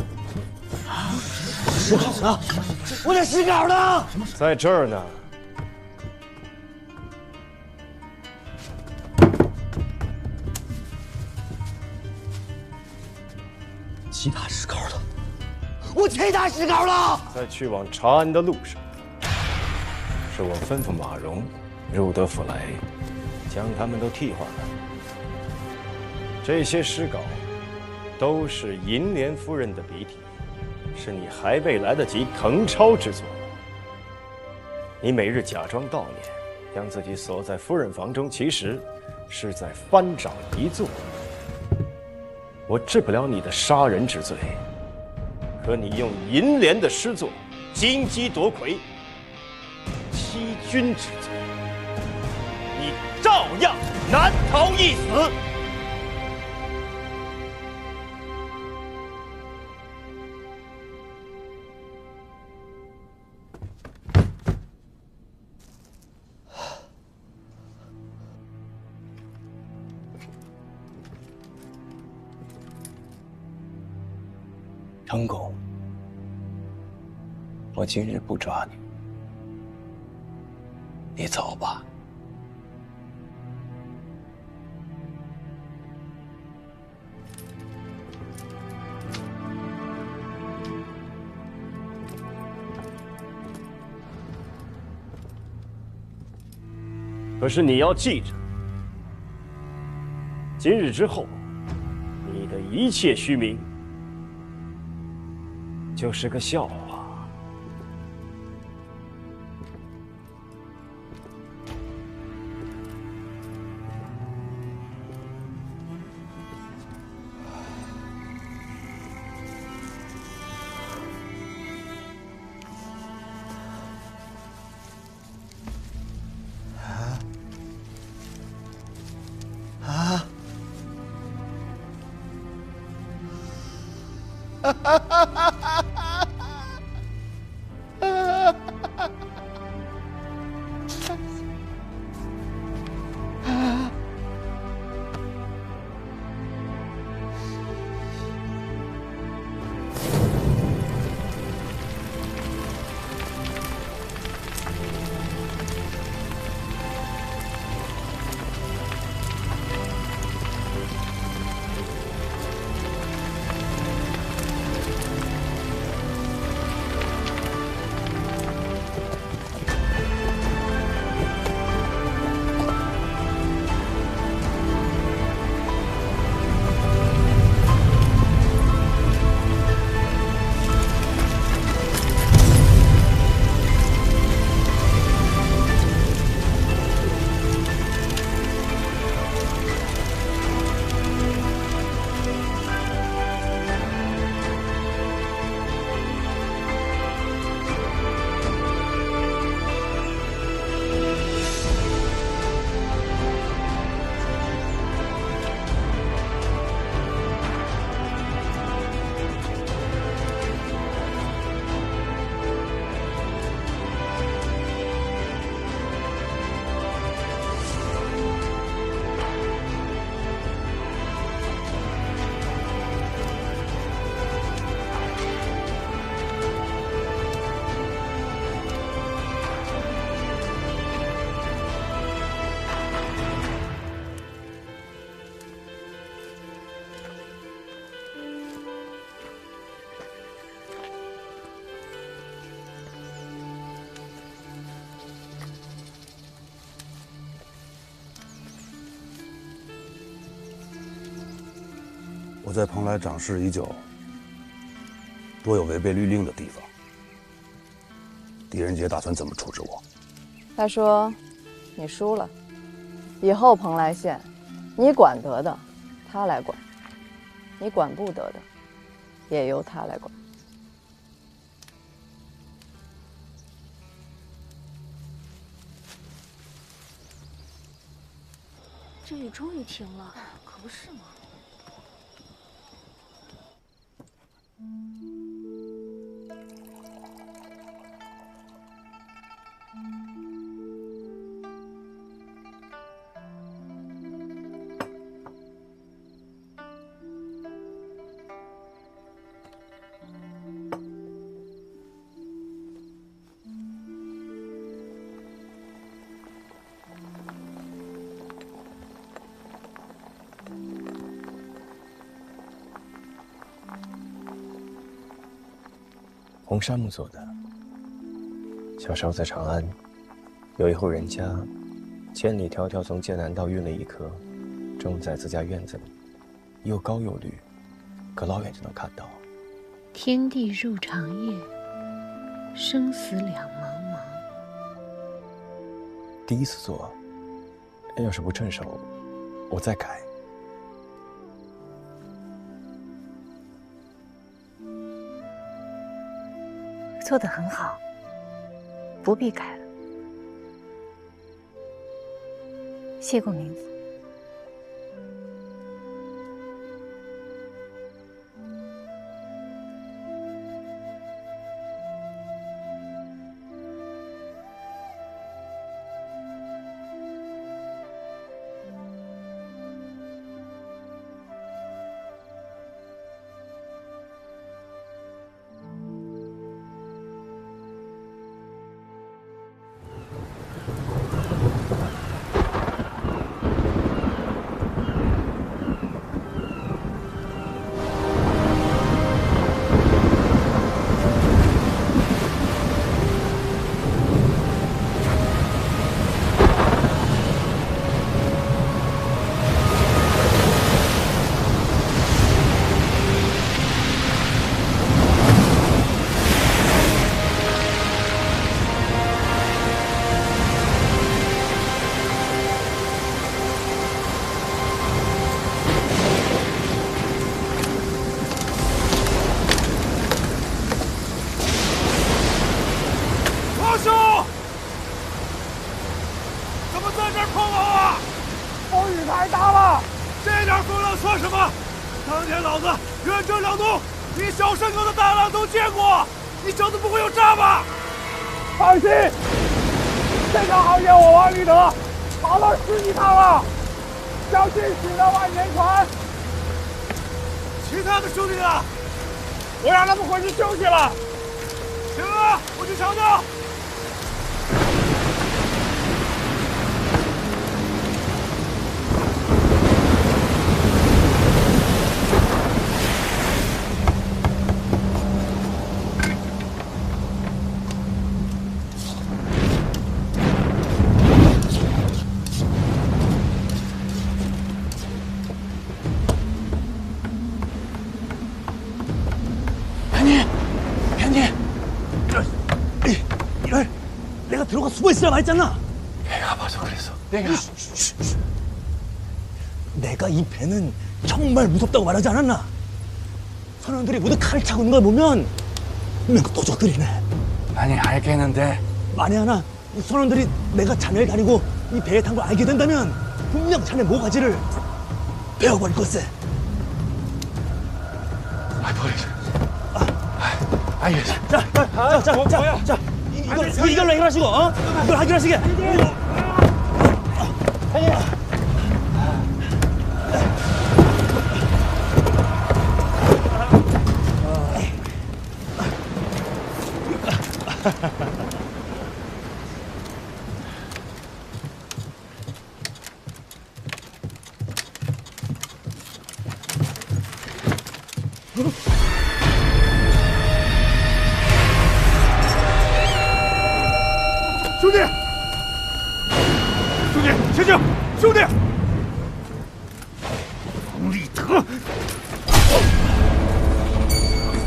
石稿呢？我的石稿呢？在这儿呢。其他石稿呢？我其他石稿呢？在去往长安的路上，是我吩咐马融入得府来，将他们都替换了。这些诗稿都是银莲夫人的笔体，是你还未来得及誊抄之作。你每日假装悼念，将自己锁在夫人房中，其实是在翻找遗作。我治不了你的杀人之罪，可你用银莲的诗作金鸡夺魁、欺君之罪，你照样难逃一死。腾狗，我今日不抓你，你走吧。可是你要记着，今日之后，你的一切虚名就是个笑话。我在蓬莱长事已久，多有违背律令的地方。狄仁杰打算怎么处置我？他说：“你输了，以后蓬莱县，你管得的，他来管；你管不得的，也由他来管。”这雨终于停了，可不是吗？红杉木做的。小时候在长安，有一户人家，千里迢迢从剑南道运了一棵，种在自家院子里，又高又绿，隔老远就能看到。天地入长夜，生死两茫茫。第一次做，要是不趁手，我再改。做得很好，不必改了。谢过明府。骗老子，远征两东，比小山沟的大浪都见过，你小子不会有诈吧？放心，这条航线我王立德跑了10几趟了，相信驶得万年船。其他的兄弟呢？我让他们回去休息了。行啊，我去瞧瞧。들어가 숨어 있으라고 했잖아. 배가 봐서 그래서. 내가. 내가 이 배는 정말 무섭다고 말하지 않았나? 선원들이 모두 칼을 차고 있는 걸 보면 분명 도적들이네. 아니 알겠는데. 만에 하나 이 선원들이 내가 자네를 다니고 이 배에 탄 걸 알게 된다면 분명 자네 모가지를 베어버릴 걸세. 아 버리자. 알겠어. 자. 이걸로 해결하시고, 이걸 해결하시게.兄弟，醒醒！兄弟，王立德，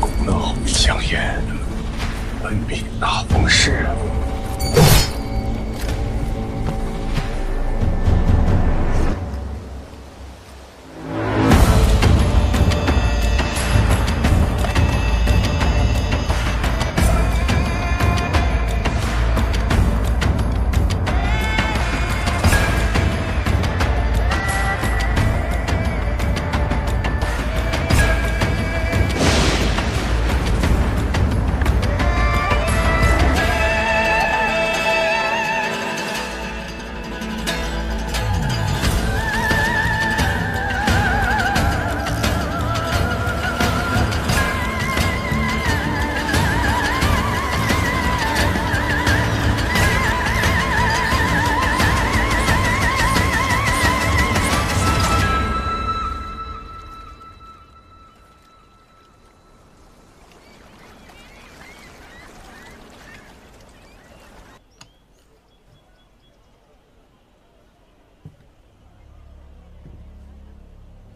公道相言，本必大风势。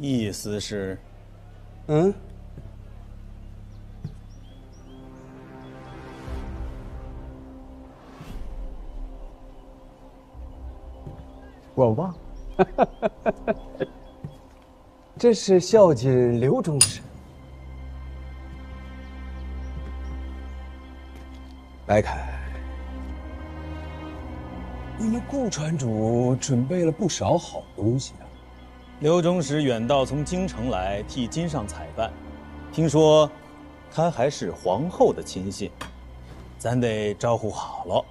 意思是，我忘了，这是孝敬刘中士。白凯，你们顾船主准备了不少好东西啊。刘中使远道从京城来替金上采办，听说他还是皇后的亲信，咱得招呼好了。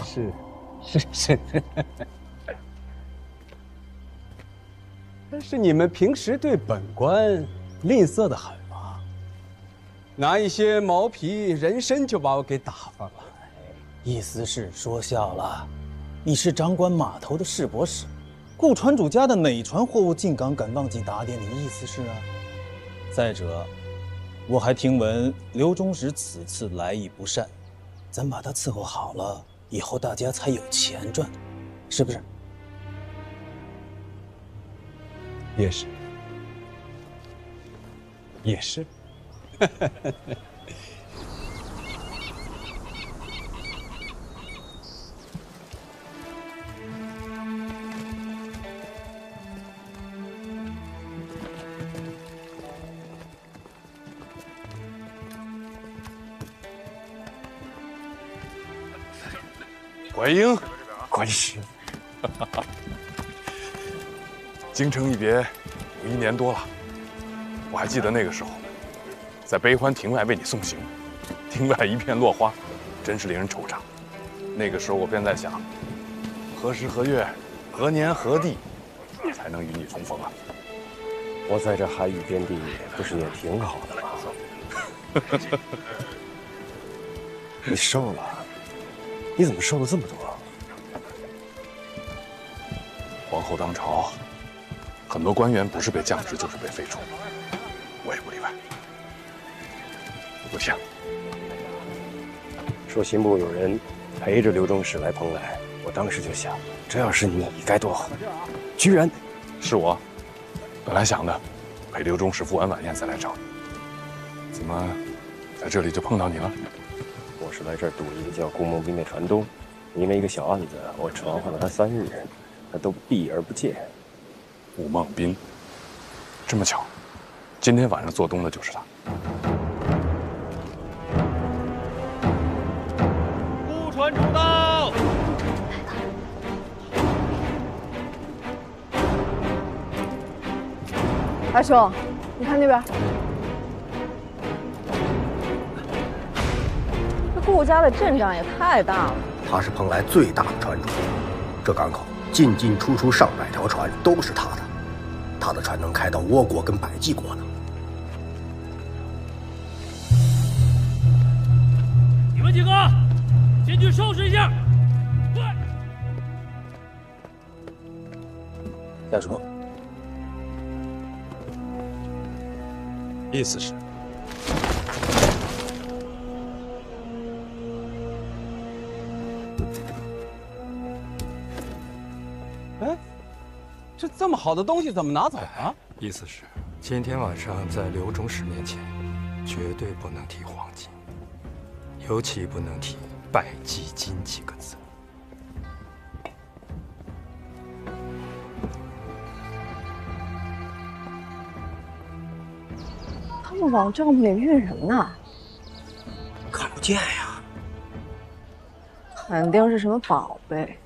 是，但是你们平时对本官吝啬得很嘛，拿一些毛皮人参就把我给打发了。意思是说笑了，你是掌管码头的市舶使。顾船主家的哪船货物进港敢忘记打点？你意思是啊？再者，我还听闻刘中使此次来意不善，咱把他伺候好了，以后大家才有钱赚，是不是？也是。怀英，关使，京城一别，有1年多了，我还记得那个时候，在悲欢亭外为你送行，亭外一片落花，真是令人惆怅。那个时候我便在想，何时何月何年何地，才能与你重逢啊？我在这海域边地不是也挺好的吗？你瘦了，你怎么瘦了这么多？皇后当朝，很多官员不是被降职就是被废除，我也不例外。不像说刑部有人陪着刘忠史来蓬莱，我当时就想，这要是你该多好，居然是我。本来想的，陪刘忠史赴完晚宴再来找你，怎么在这里就碰到你了？我是来这儿堵一个叫顾梦斌的船东，因为一个小案子，我传唤了他3日，他都避而不见。顾梦斌，这么巧，今天晚上做东的就是他。顾船主到。二兄，你看那边，这顾家的阵仗也太大了。他是蓬莱最大的船主，这港口进进出出上百条船都是他的，他的船能开到倭国跟百济国呢。你们几个进去收拾一下。下说。意思是，哎，这么好的东西怎么拿走了？意思是，今天晚上在刘忠史面前，绝对不能提黄金，尤其不能提百济金几个字。他们往帐篷里运什么呢？看不见呀。肯定是什么宝贝。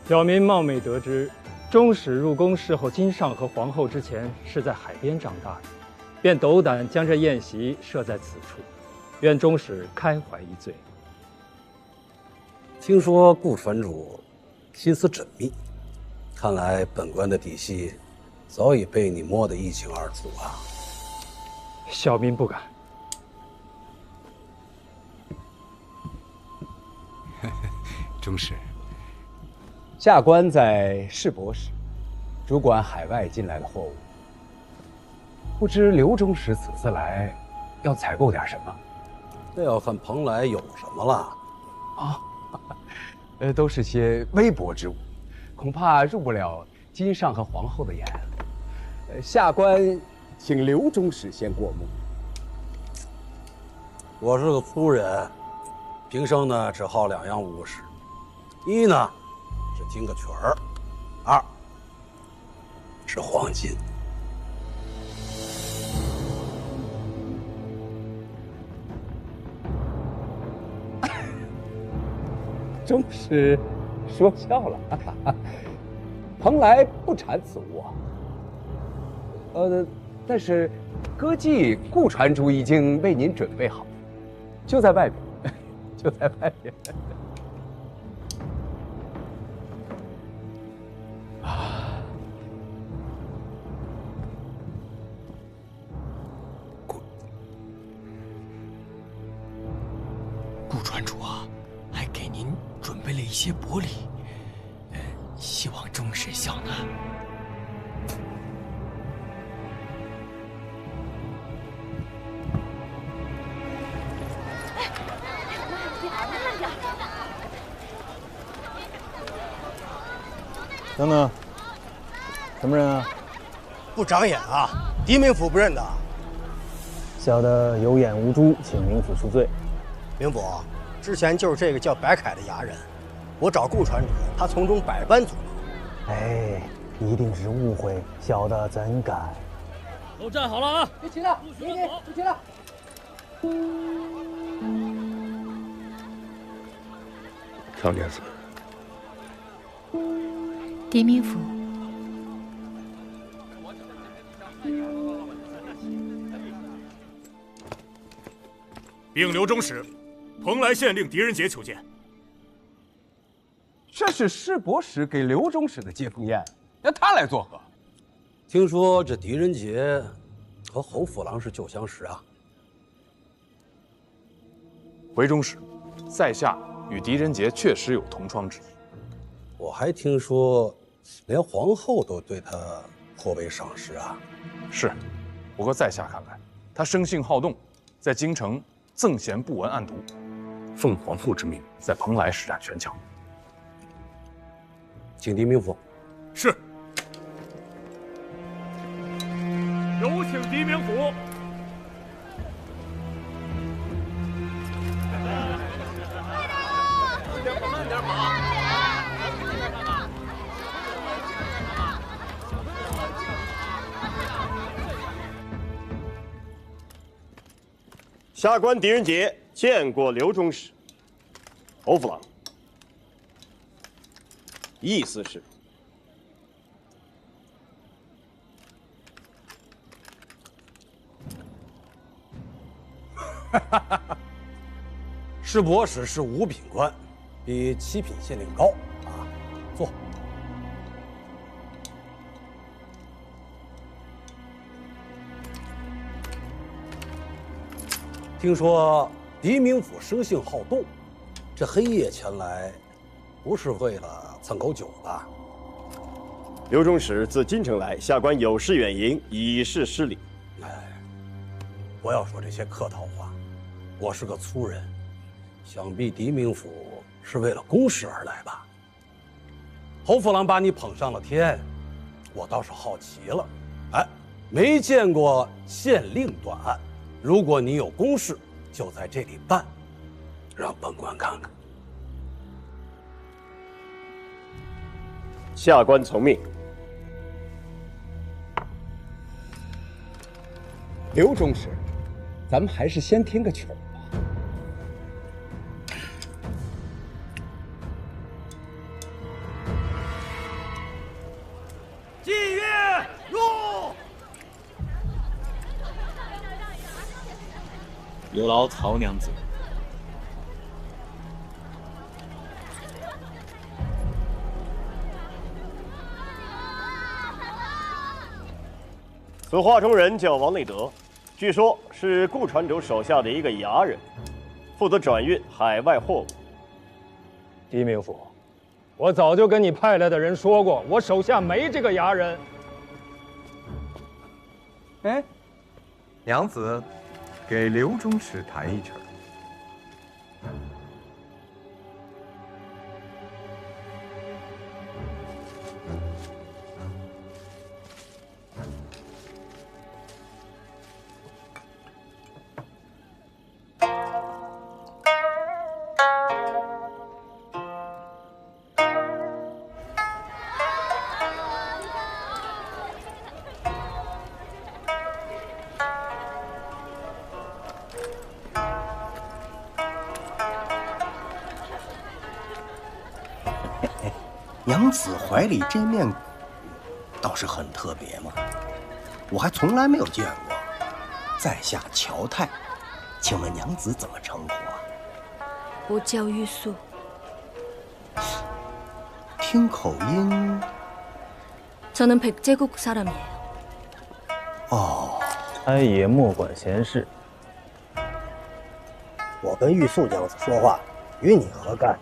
小民冒昧得知，忠史入宫侍候金上和皇后之前是在海边长大的，便斗胆将这宴席设在此处，愿忠史开怀一醉。听说顾船主心思缜密，看来本官的底细早已被你摸得一清二楚啊。小民不敢。忠史。下官在市舶使，主管海外进来的货物。不知刘忠史此次来，要采购点什么？这要看蓬莱有什么了。啊，都是些微薄之物，恐怕入不了金上和皇后的眼。下官请刘忠史先过目。我是个粗人，平生呢只好2样物事，一呢是听个曲儿，2是黄金。忠史说笑了，蓬莱不产此物啊。但是歌妓顾船主已经为您准备好，就在外面，就在外面。顾船主啊，还给您准备了一些薄礼，希望忠史笑纳。等等，什么人啊？不长眼啊！狄明府不认得。小的有眼无珠，请明府恕罪。明府，之前就是这个叫白凯的衙人，我找顾传主，他从中百般阻挠。哎，一定是误会，小的怎敢？都站好了啊！别急了，别急了。唐娘子，狄明府，禀刘中使，蓬莱县令狄仁杰求见。这是师伯使给刘中使的接风宴，让他来作何？听说这狄仁杰和侯府郎是旧相识啊。回中使，在下与狄仁杰确实有同窗之谊。我还听说，连皇后都对他颇为赏识啊。是，不过在下看来，他生性好动，在京城赠贤不闻暗读，奉皇后之命，在蓬莱施展拳脚。请狄明府。是。有请狄明府。慢点跑。下官狄仁杰见过刘中使。侯府郎，意思是？师伯使是五品官，比七品县令高啊。坐。听说狄明府生性好动，这黑夜前来，不是为了蹭口酒吧？刘中使自京城来，下官有事远迎，以示失礼。不要说这些客套话，我是个粗人，想必狄明府是为了公事而来吧？侯府郎把你捧上了天，我倒是好奇了。哎，没见过县令断案，如果你有公事，就在这里办，让本官看看。下官从命。刘中使，咱们还是先听个曲儿吧。霁月入。有劳曹娘子。此画中人叫王内德，据说是顾传主手下的一个衙人，负责转运海外货物。狄明府，我早就跟你派来的人说过，我手下没这个衙人。哎，娘子，给刘中使弹一曲。娘子怀里这面鼓，倒是很特别嘛，我还从来没有见过。在下乔泰，请问娘子怎么称呼啊？我叫玉素。听口音， 저는 백제국 사람이에요. 哦，开爷莫管闲事。我跟玉素娘子说话，与你何干？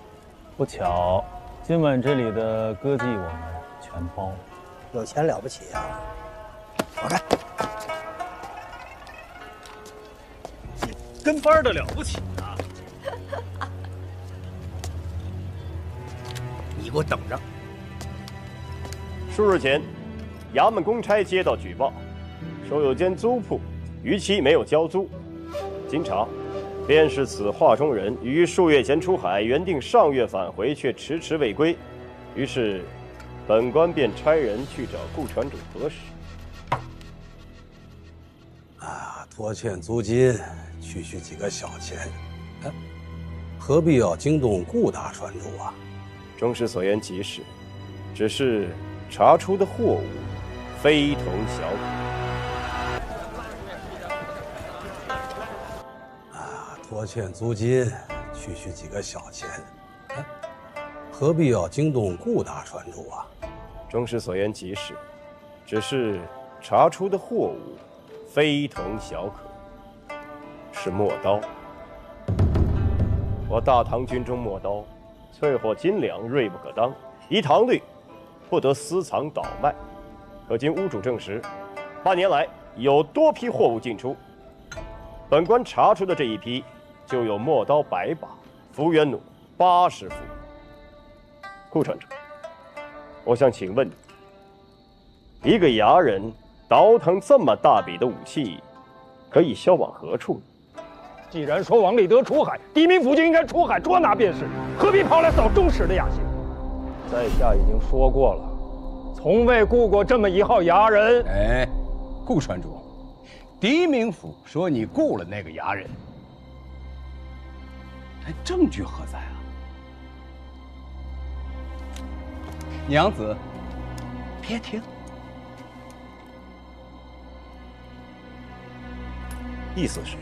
不巧，今晚这里的歌妓我们全包。有钱了不起啊！我看跟班的了不起啊！你给我等着！数日前，衙门公差接到举报，说有间租铺逾期没有交租。经查，便是此画中人于数月前出海，原定上月返回，却迟迟未归。于是，本官便差人去找顾船主核实。拖欠租金，区区几个小钱，何必要惊动顾大船主啊？中士所言极是，只是查出的货物非同小可。拖欠租金，区区几个小钱，何必要惊动顾大船主啊？中士所言极是，只是查出的货物非同小可，是墨刀。我大唐军中墨刀，淬火金两，锐不可当，依唐律，不得私藏倒卖。可经屋主证实，半年来有多批货物进出，本官查出的这一批，就有墨刀100把，幅员弩80副。顾船长，我想请问你，一个衙人倒腾这么大笔的武器，可以销往何处呢？既然说王立德出海，狄明府就应该出海捉拿便是，何必跑来扫中使的雅兴？在下已经说过了，从未雇过这么一号衙人。哎，顾船主，狄明府说你雇了那个衙人，这证据何在啊？娘子，别听。意思是，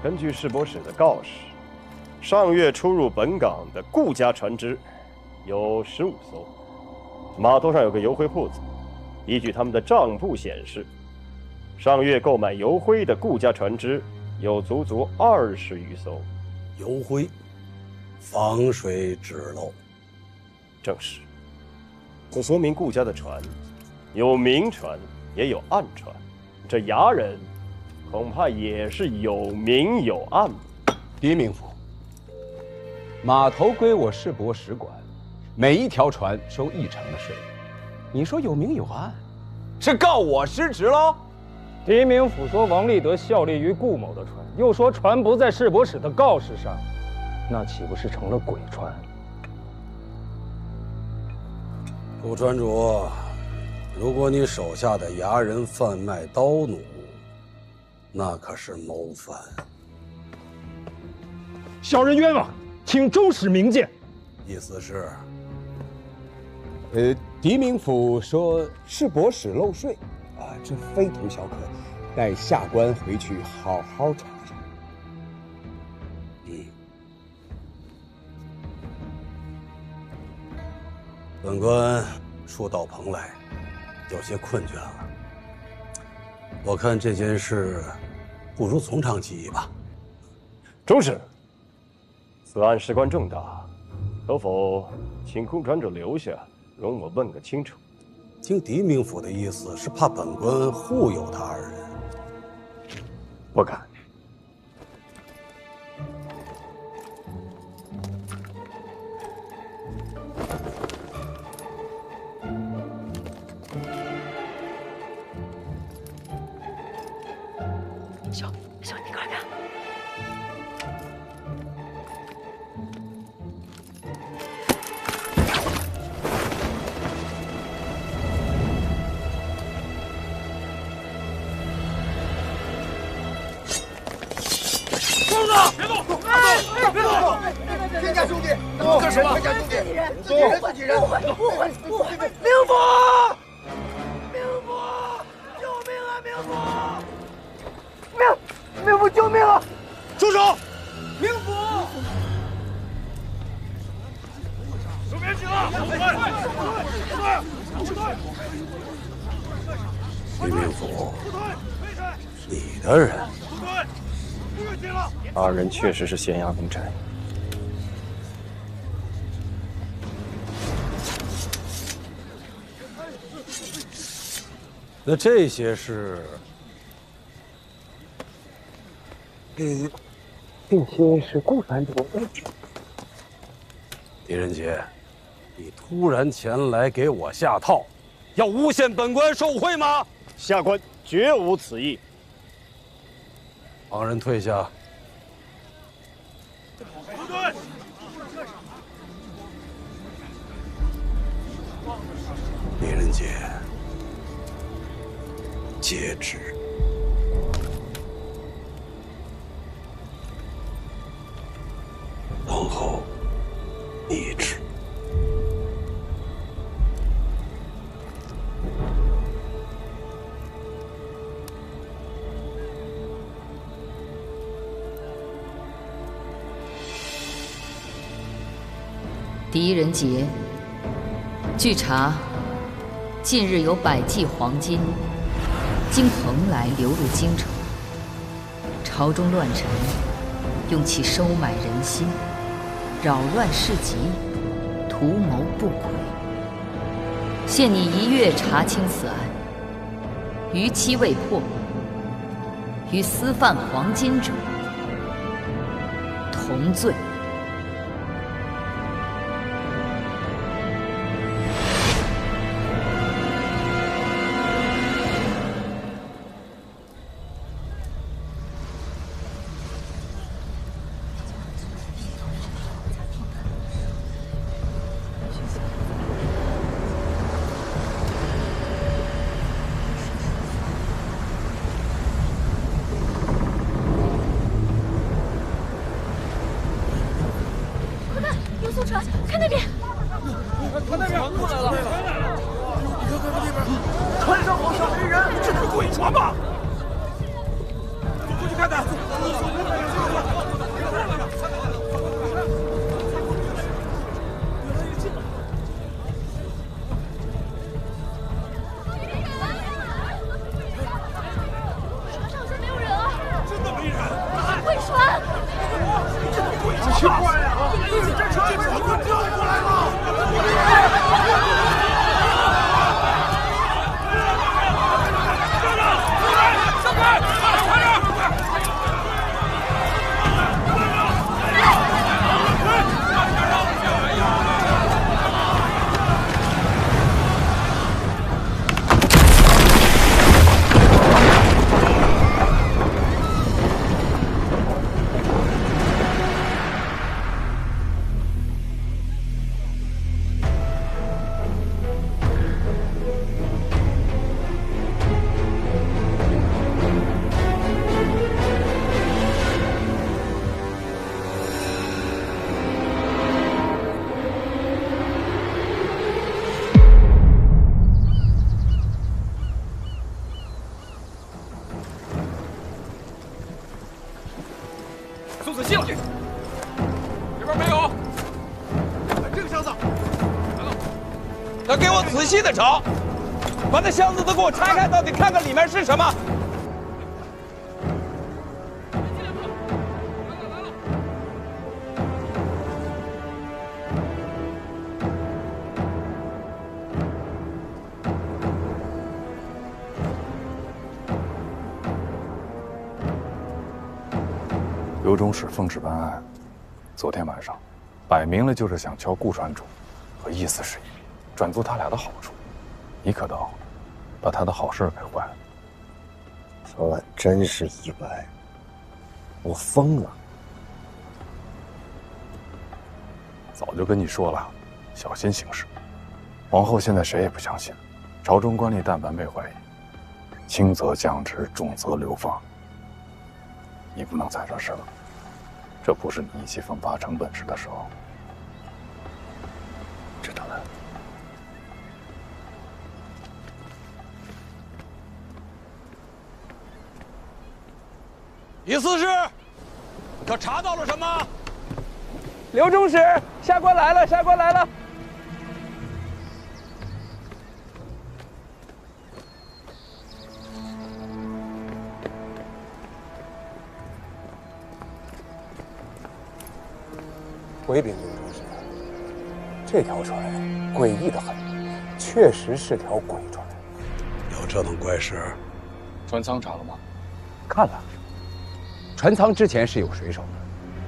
根据市舶使的告示，上月出入本港的顾家船只有15艘，码头上有个油灰铺子，依据他们的账簿显示，上月购买油灰的顾家船只有足足20余艘。油灰，防水止漏。正是。这说明顾家的船有明船，也有暗船，这衙人恐怕也是有明有暗。狄明府，码头归我市舶使管，每一条船收1成的税。你说有明有暗，是告我失职喽？狄明府说王立德效力于顾某的船，又说船不在市舶使的告示上，那岂不是成了鬼船？顾船主，如果你手下的衙人贩卖刀弩，那可是谋反。小人冤枉，请中使明鉴。意思是，狄明府说市舶使漏税，这非同小可，待下官回去好好查查。本官初到蓬莱，有些困倦了。我看这件事，不如从长计议吧。中使，此案事关重大，可否请顾船主留下，容我问个清楚？听狄明府的意思，是怕本官护佑他二人。不敢。兄，你快看！疯子，别动！别动！天家兄弟，干什么？天家兄弟，自己人，自己人，不会，明府，救命啊！明府，救命啊！住手！明府，手别紧了，狄明府，你的人。二人确实是咸阳公差。那这些是？这些是顾船主。狄仁杰，你突然前来给我下套，要诬陷本官受贿吗？下官绝无此意。旁人退下。狄仁杰，接旨。王后懿旨。狄仁杰，据查，近日有100骑黄金经蓬莱流入京城，朝中乱臣用其收买人心，扰乱市集，图谋不轨。限你1月查清此案，逾期未破，与私贩黄金者同罪。看那边，看那边，过来了！你看那边，船上好像没人，这不是鬼船吗？过去看看。船上好像没有人啊！真的没人？鬼船！这鬼船奇怪呀！这船被我们调过来了！上船！船上！送仔细了，这边没有。这个箱子，来了，那给我仔细的找，把那箱子都给我拆开，到底看看里面是什么。刘中使奉旨办案，昨天晚上，摆明了就是想敲顾船主和意思是一，转做他俩的好处。你可倒把他的好事给坏了。昨晚真是意外，我疯了。早就跟你说了，小心行事。皇后现在谁也不相信，朝中官吏但凡被怀疑，轻则降职，重则流放。你不能再惹事了，这不是你意气风发成本事的时候。知道了。李司事，可查到了什么？刘中使，下官来了，下官来了。回禀刘中使，这条船诡异的很，确实是条鬼船。有这种怪事？船舱查了吗？看了，船舱之前是有水手的，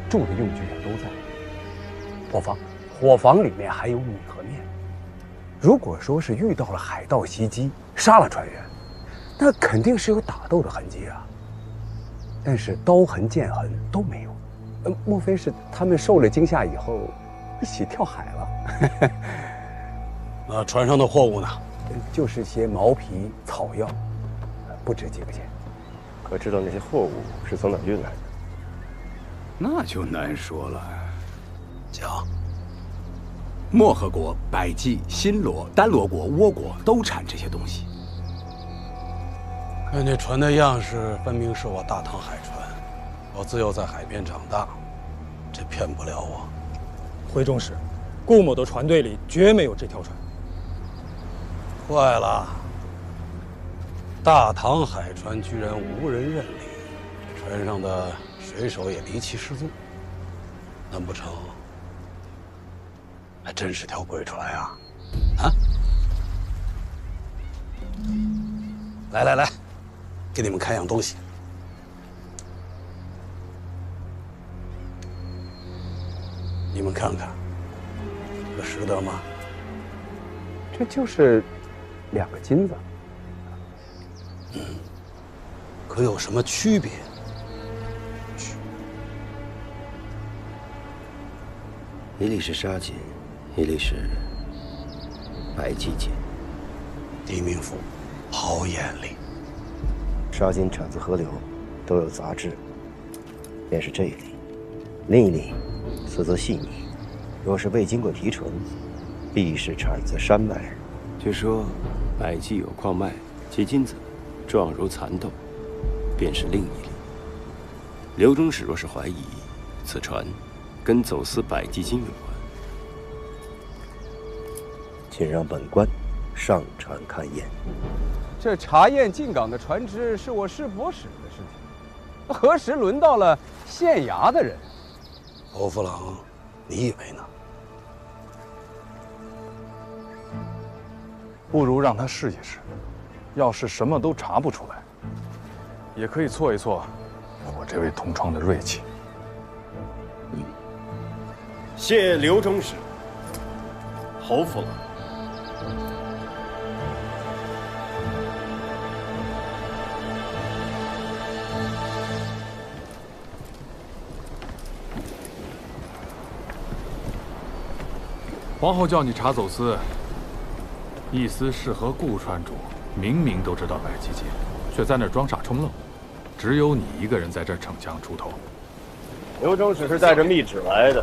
住的用具也都在。伙房里面还有米和面。如果说是遇到了海盗袭击，杀了船员，那肯定是有打斗的痕迹啊。但是刀痕、剑痕都没有，莫非是他们受了惊吓以后一起跳海了？那船上的货物呢？就是些毛皮、草药，不值几个钱。可知道那些货物是从哪运来的？那就难说了。讲，漠河国、百济、新罗、丹罗国、倭国都产这些东西。看这船的样式，分明是我大唐海船。我自幼在海边长大，这骗不了我。回中使，顾某的船队里绝没有这条船。坏了！大唐海船居然无人认领，这船上的水手也离奇失踪，难不成还真是条鬼船啊？啊！来来来，给你们看样东西。你们看看，这识得吗？这就是2个金子。可有什么区别？一粒是沙金，一粒是百济金。狄明府好眼力。沙金产自河流，都有杂质，便是这一粒。另一粒色泽细腻，若是未经过提纯，必是产自山脉。据说百济有矿脉，其金子状如蚕豆，便是另一例。刘中使若是怀疑此船跟走私百济金有关，请让本官上船勘验。这查验进港的船只是我师伯使的事情，何时轮到了县衙的人？侯夫郎，你以为呢？不如让他试一试，要是什么都查不出来，也可以挫一挫我这位同窗的锐气。谢刘中使，侯夫郎。皇后叫你查走私，意思是和顾川主明明都知道百济金，却在那儿装傻充愣，只有你一个人在这儿逞强出头。刘中使是带着密旨来的，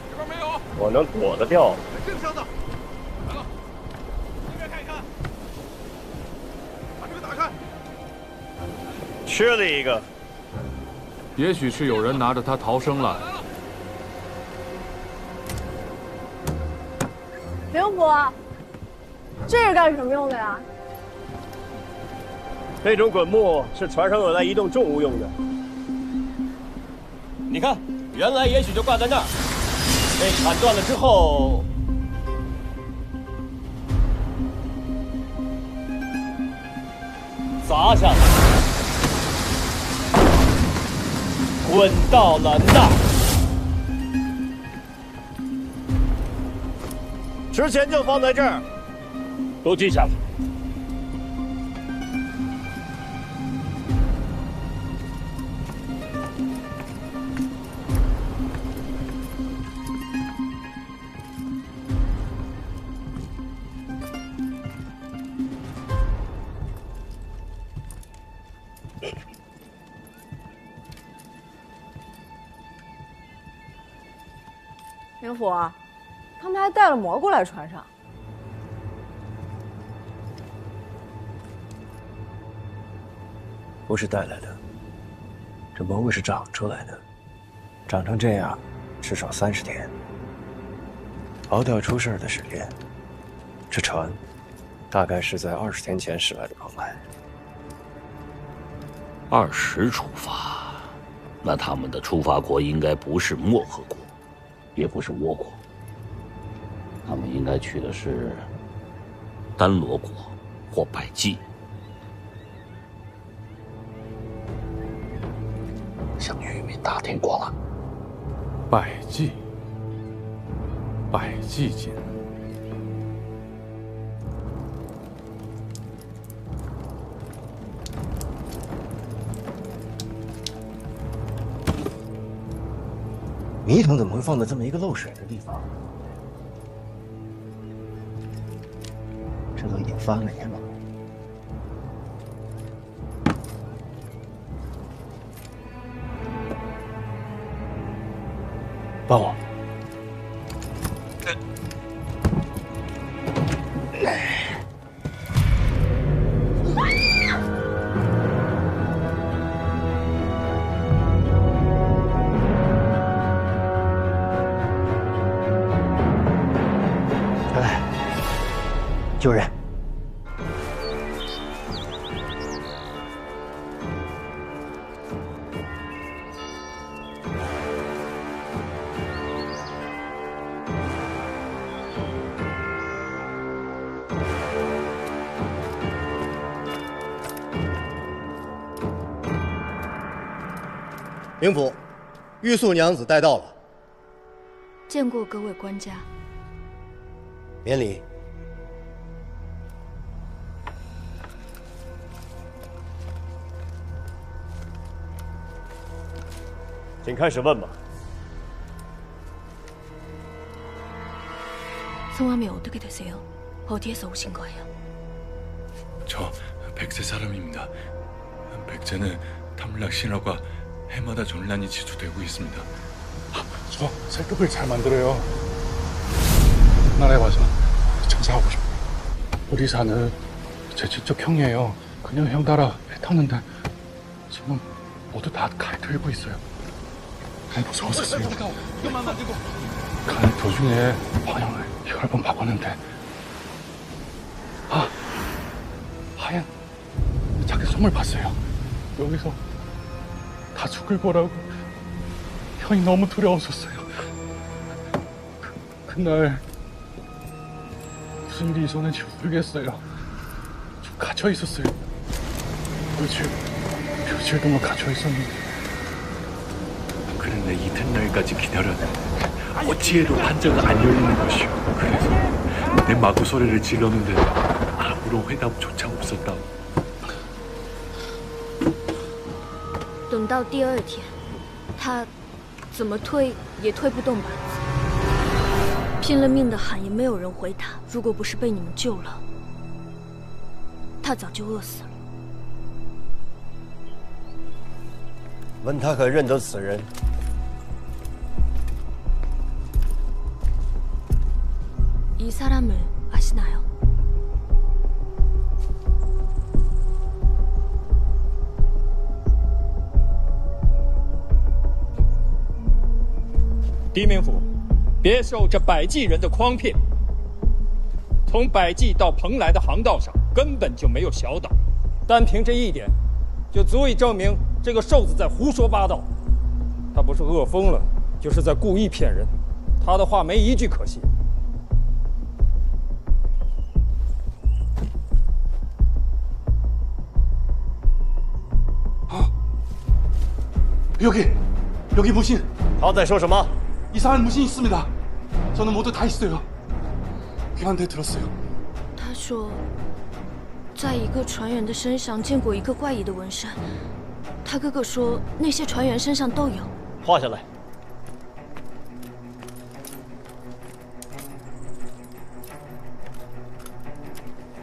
这边没有，我能躲得掉吗？这个箱子，来了，这边看一看，把这个打开。缺了一个，也许是有人拿着它逃生了。灵府，这是干什么用的呀？这种滚木是船上用来移动重物用的。你看，原来也许就挂在那儿，被砍断了之后，砸下来，滚到了那儿。之前就放在这儿，都记下来。灵府，他们还带了蘑菇来船上。不是带来的，这蘑菇是长出来的，长成这样，至少30天。熬掉出事的时间，这船大概是在20天前驶来的蓬莱。20出发，那他们的出发国应该不是漠河国，也不是倭国，他们应该去的是丹罗国或百济。向渔民打听过了，百济金，迷城怎么会放在这么一个漏水的地方？这都已经发霉了。帮我。救人！明府，玉素娘子带到了。见过各位官家。免礼。请开始问吧。 성함이 어떻게 되세요? 어디에서 오신 거예요? 저 백제 사람입니다. 백제는 탐락 신화가 해마다 전란이 지수되고 있습니다. 저 살급을 잘 만들어요. 나라에 와서 장사하고 싶어요. 오리사는 제 친척 형이에요. 그냥 형 따라 배 탔는데 지금 모두 다 칼 들고 있어요. 무서웠었어요. 가는 도중에 방향을 여러 번 바꿨는데 하얀 자기 손을 봤어요. 여기서 다 죽을 거라고 형이 너무 두려웠었어요. 그날 무슨 일이 있었는지 모르겠어요. 좀 갇혀 있었어요. 며칠 동안 갇혀 있었는데. 그런데 이튿날까지 기다렸는데 어찌해도 판자가 안 열리는 것이오. 그래서 내 마구 소리를 질렀는데 아무런 회답조차 없었다. 等到第二天，他怎么推也推不动板子，拼了命的喊也没有人回他。如果不是被你们救了，他早就饿死了。问他可认得此人？ 이 사람을 아시나요?狄明府，别受这百济人的诓骗。从百济到蓬莱的航道上根本就没有小岛，单凭这一点，就足以证明这个瘦子在胡说八道。他不是饿疯了，就是在故意骗人。他的话没一句可信。 여기 무신. 他在说什么？ 이상한 무신이 있습니다. 저는 모두 다 있어요. 귀한테 들었어요. 他说，在一个船员的身上见过一个怪异的纹身。他哥哥说，那些船员身上都有。画下来。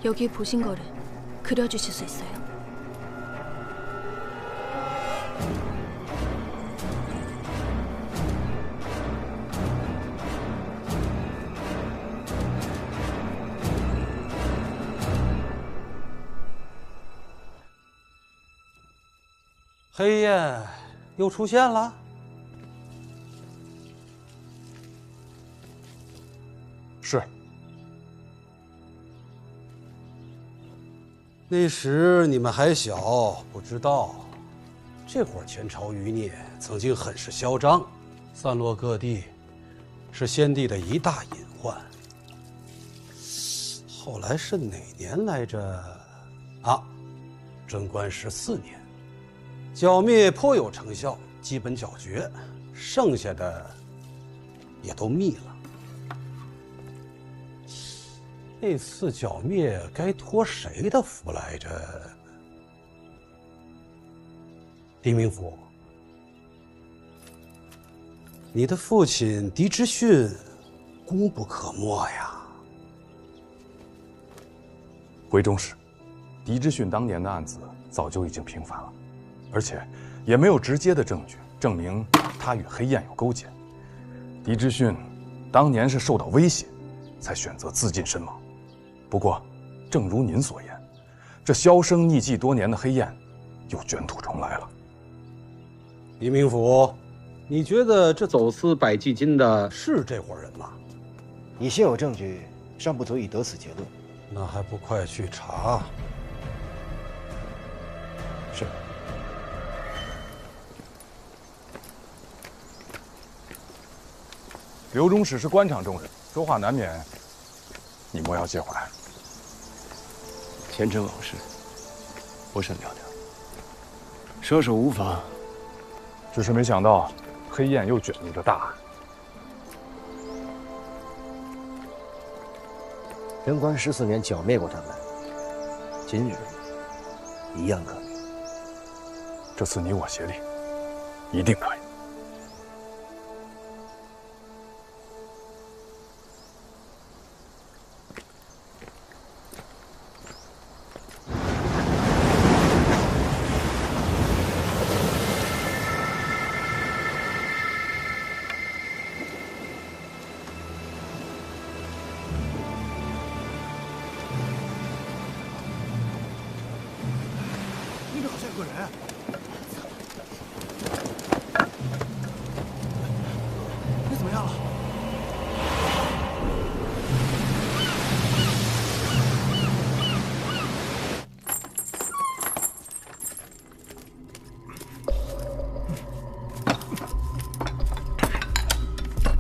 여기 보신 거를 그려주실 수 있어요?黑夜又出现了。是。那时你们还小，不知道，这会儿前朝余孽曾经很是嚣张，散落各地，是先帝的一大隐患。后来是哪年来着？啊，贞观14年。 剿灭颇有成效，基本剿绝，剩下的也都灭了。那次剿灭该托谁的福来着？狄明府，你的父亲狄之训，功不可没呀。回中使，狄之训当年的案子早就已经平反了，而且也没有直接的证据证明他与黑燕有勾结。狄之训当年是受到威胁，才选择自尽身亡。不过，正如您所言，这销声匿迹多年的黑燕，又卷土重来了。狄明府，你觉得这走私百济金的是这伙人吗？你现有证据，尚不足以得此结论。那还不快去查？是。刘中使是官场中人，说话难免你莫要介怀。前尘往事，不甚了了，说是无妨。只是没想到黑燕又卷入这大案。贞观14年剿灭过他们，今日一样可以。这次你我协力，一定可以。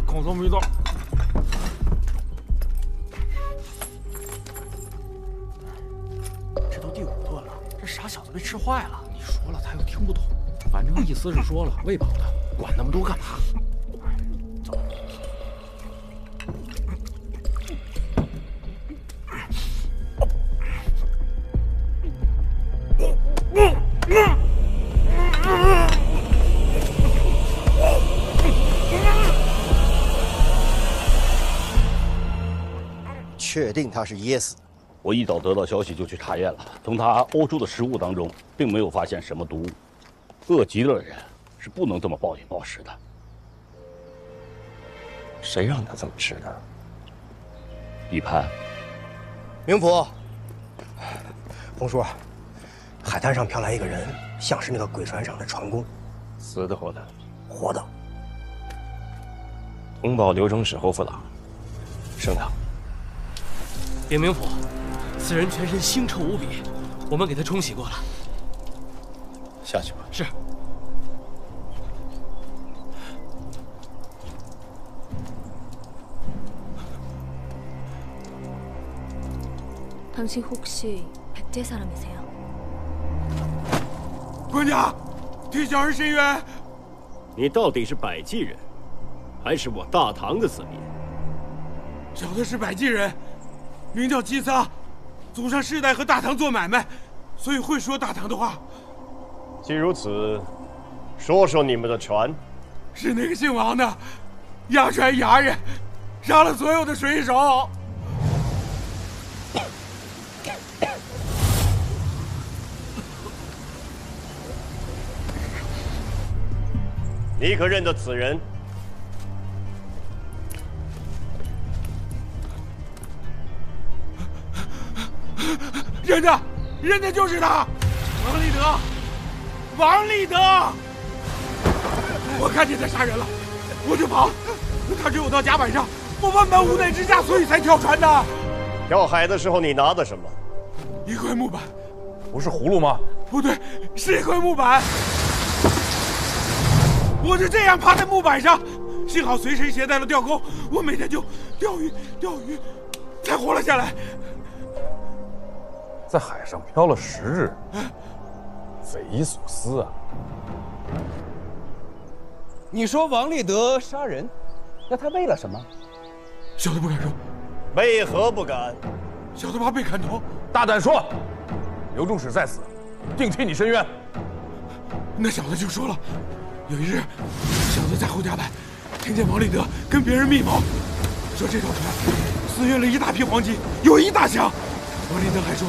刚才没到。这都第5顿了，这傻小子被吃坏了。你说了他又听不懂，反正意思是说了，喂饱他，管那么多干嘛？走。确定他是噎死的。我一早得到消息就去查验了，从他欧洲的食物当中并没有发现什么毒物。饿极了的人是不能这么暴饮暴食的。谁让他这么吃的？一潘，明府，红叔，海滩上飘来一个人，像是那个鬼船上的船工。死的活的？活的。通报刘中使侯副郎，升堂。禀明府，此人全身腥臭无比，我们给他冲洗过了。下去吧。是。당신 혹시 백제 사람이세요? 官家，替小儿申冤。你到底是百济人，还是我大唐的子民？小的是百济人，名叫姬撒，祖上世代和大唐做买卖，所以会说大唐的话。既如此，说说你们的船。是那个姓王的，押船牙人，杀了所有的水手。你可认得此人？认的就是他，王立德，王立德。我看见他杀人了，我就跑，他追我到甲板上，我万般无奈之下，所以才跳船的。跳海的时候你拿的什么？一块木板。不是葫芦吗？不对，是一块木板。我就这样趴在木板上，幸好随身携带了钓钩，我每天就钓鱼，才活了下来。在海上漂了10日，匪夷所思啊！你说王立德杀人，那他为了什么？小的不敢说。为何不敢？小的怕被砍头。大胆说！刘中使在此，定替你申冤。那小的就说了，有一日，小的在后甲板听见王立德跟别人密谋，说这条船私运了一大批黄金，有1大箱。王立德还说，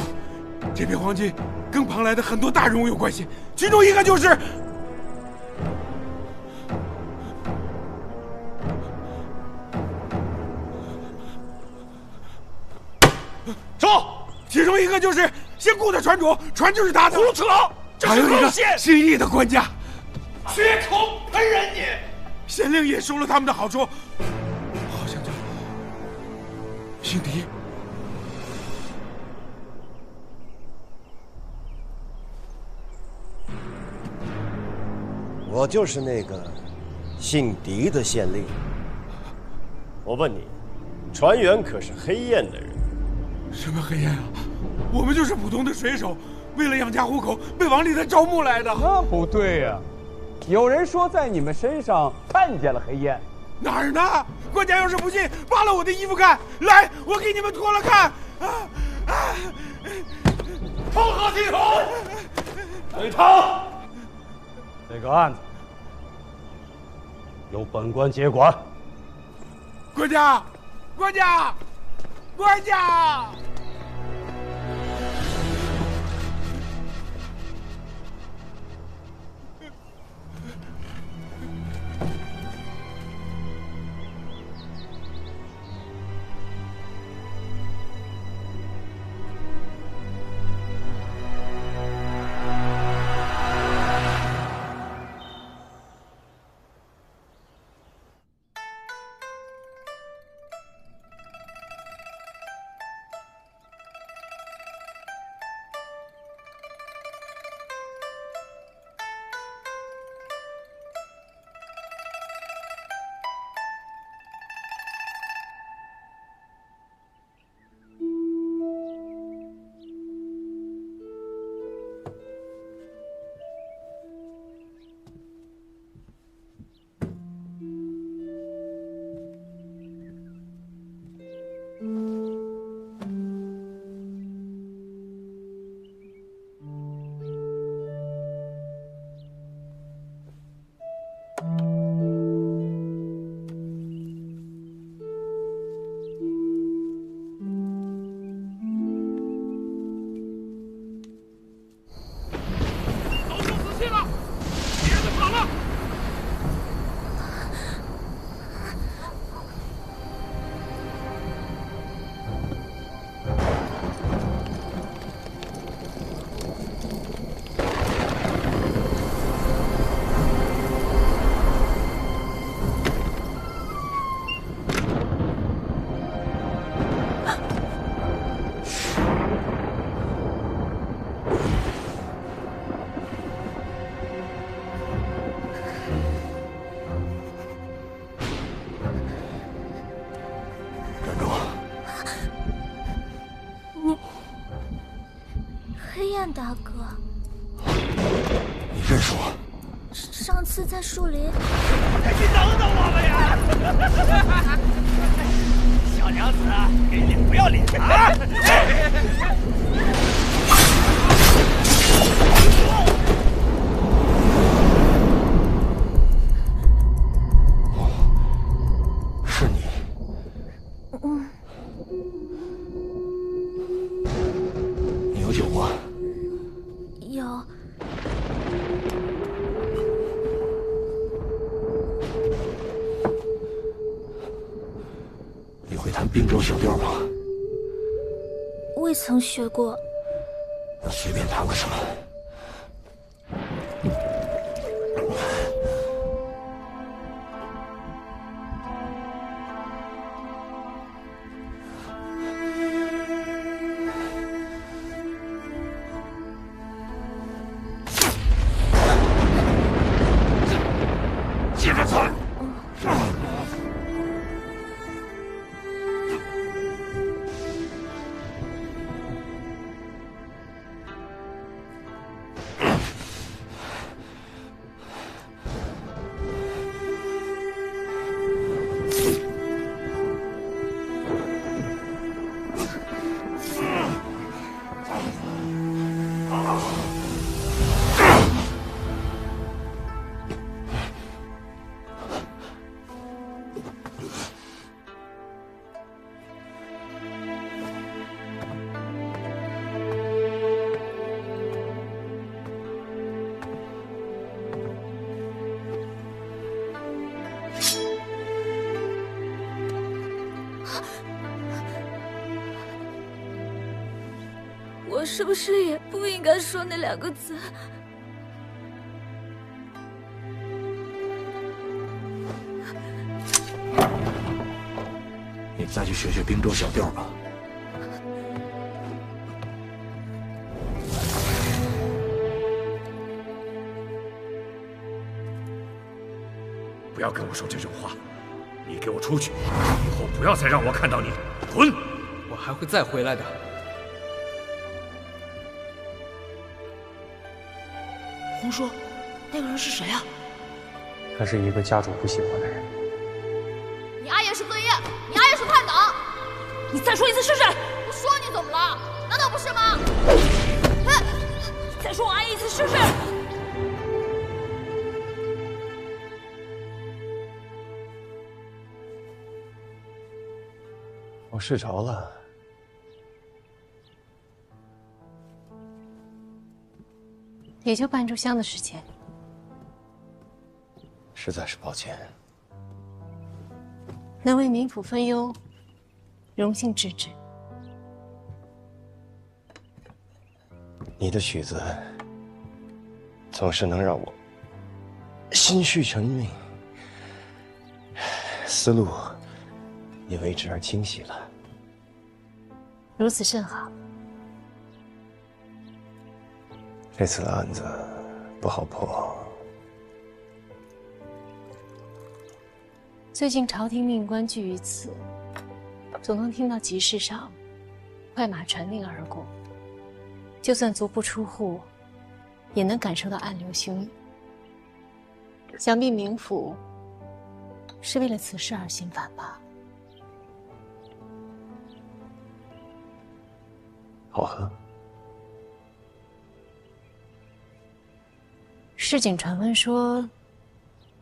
这批黄金跟庞来的很多大人物有关系，其中一个就是。说，其中一个就是姓顾的船主，船就是他的。胡扯！还有一个姓易的官家，血口喷人你！县令也收了他们的好处，好像叫姓狄。我就是那个姓狄的县令。我问你，船员可是黑雁的人？什么黑雁啊？我们就是普通的水手，为了养家糊口，被王立德招募来的。那不对呀，有人说在你们身上看见了黑雁，哪儿呢？官家要是不信，扒了我的衣服看。来，我给你们脱了看。成何体统？李唐，这个案子由本官接管。官家，官家，官家！大哥，你认识我？上次在树林。你等等我们呀！小娘子，给脸不要脸啊！是你。你有酒吗？有。你会弹滨州小调吗？未曾学过。那随便弹个什么。接着弹。我是不是也不应该说那2个字？你再去学学滨州小调吧。不要跟我说这种话！你给我出去！以后不要再让我看到你，滚！我还会再回来的。胡说，那个人是谁啊？他是一个家主不喜欢的人。你阿爷是罪业，你阿爷是叛党。你再说一次试试！我说你怎么了？难道不是吗？再说我阿爷一次试试！我睡着了。也就半炷香的时间。实在是抱歉。能为冥府分忧，荣幸之至。你的曲子总是能让我心绪沉静，思路也为之而清晰了。如此甚好。这次的案子不好破。最近朝廷命官聚于此，总能听到集市上快马传令而过，就算足不出户，也能感受到暗流汹涌。想必冥府是为了此事而心烦吧？好喝。市井传闻说，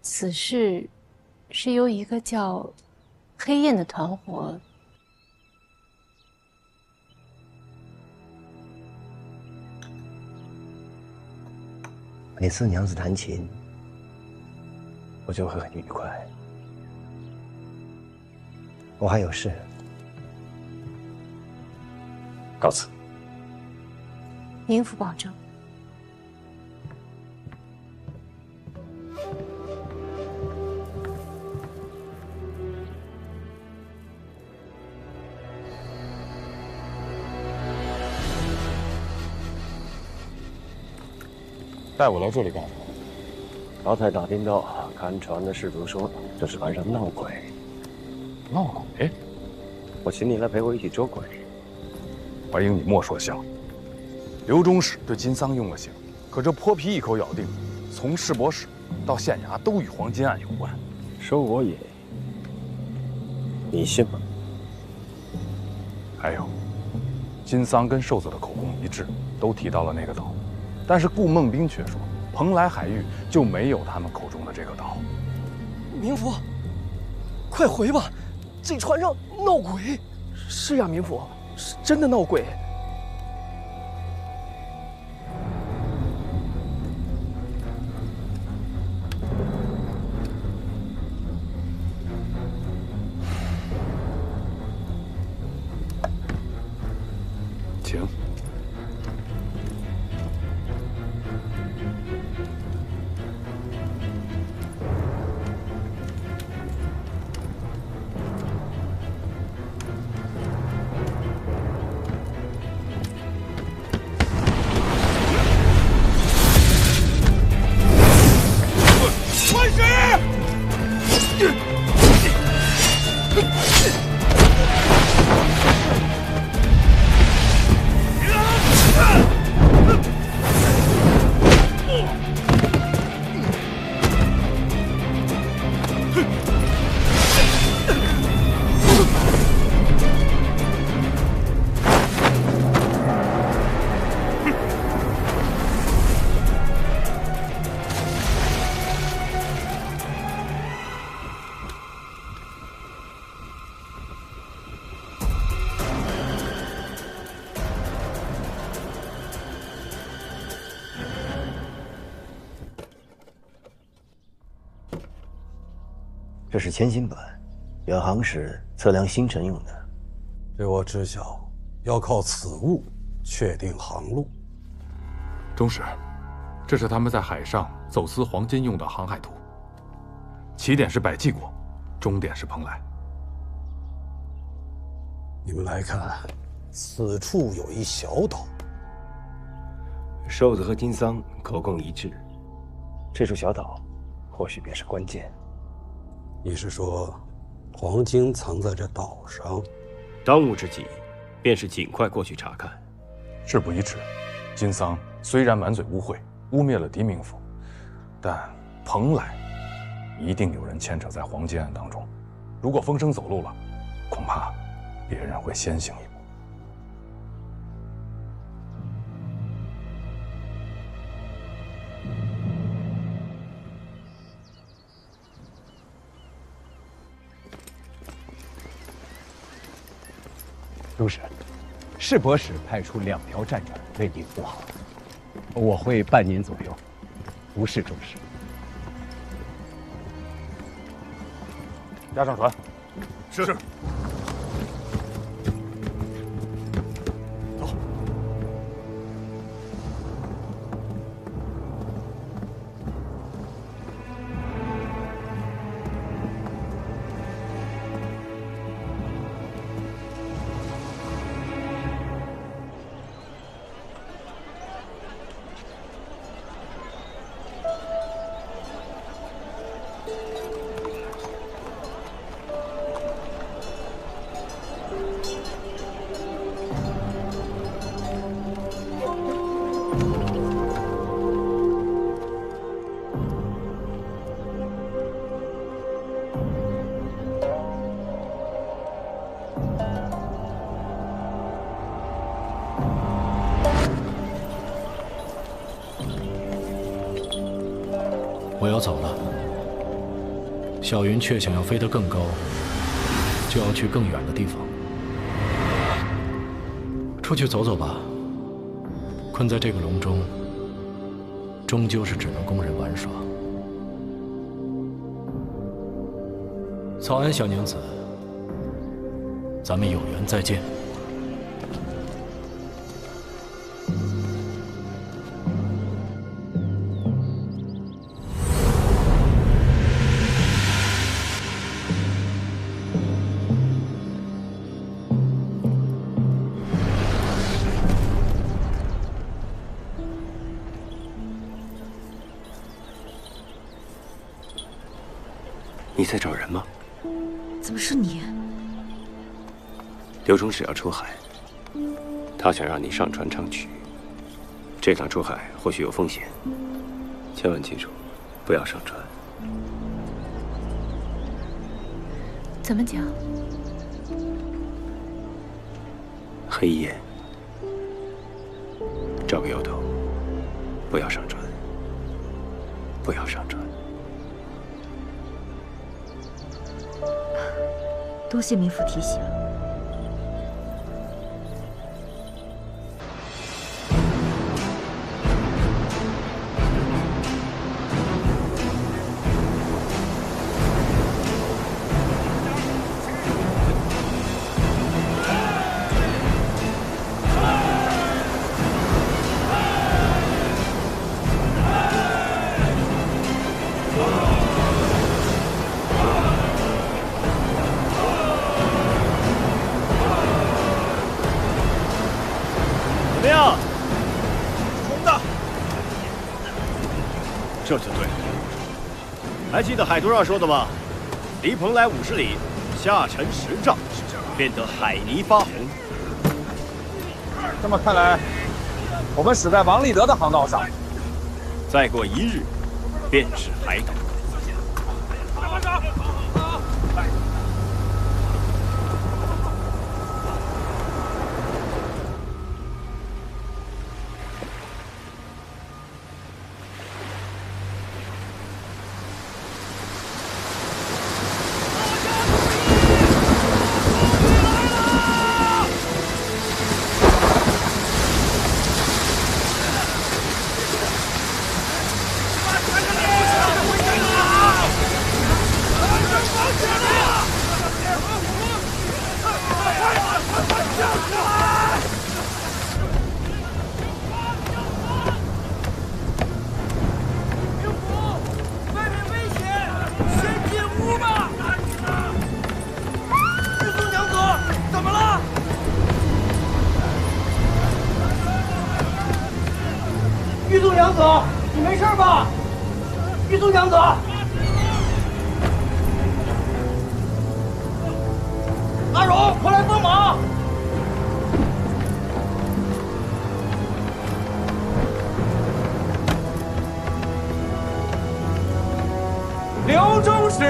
此事是由一个叫黑燕的团伙。每次娘子弹琴，我就会很愉快。我还有事，告辞。冥府保证。带我来这里干什么？老太打听到，看船的士卒说这是船上闹鬼。闹鬼？我请你来陪我一起捉鬼。怀英，你莫说笑。刘中使对金桑用了刑，可这泼皮一口咬定，从市舶使到县衙都与黄金案有关。说我也，你信吗？还有，金桑跟瘦子的口供一致，都提到了那个岛。但是顾孟斌却说，蓬莱海域就没有他们口中的这个岛。冥府，快回吧，这船上闹鬼。是呀，冥府，是真的闹鬼。请。这是千金本，远航时测量星辰用的。这我知晓，要靠此物确定航路。中使，这是他们在海上走私黄金用的航海图，起点是百济国，终点是蓬莱。你们来看，此处有一小岛。瘦子和金桑口供一致，这处小岛或许便是关键。你是说，黄金藏在这岛上？当务之急，便是尽快过去查看。事不宜迟，金桑虽然满嘴污秽，污蔑了狄明府，但蓬莱一定有人牵扯在黄金案当中。如果风声走漏了，恐怕别人会先行一步。中使，市舶使派出2条战船为您护航，我会半年左右，无事中使。押上船。是。我要走了。小云却想要飞得更高，就要去更远的地方。出去走走吧。困在这个笼中，终究是只能供人玩耍。早安，小娘子。咱们有缘再见。你在找人吗？怎么是你？刘中使要出海，他想让你上船唱曲。这趟出海或许有风险，千万记住，不要上船。怎么讲？黑夜，找个由头，不要上船，不要上船。多谢民府提醒。这就对了。还记得海图上说的吗？离蓬莱50里，下沉10丈，便得海泥发红。这么看来，我们驶在王立德的航道上。再过1日，便是海岛。宗娘子，你没事吧？玉宗娘子。阿荣，快来帮忙！刘中使，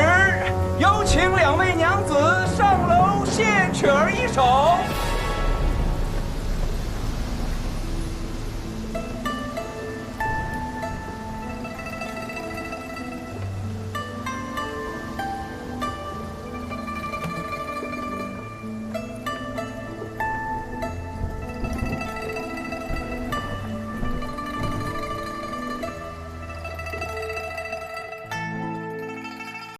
有请两位娘子上楼献曲儿一首。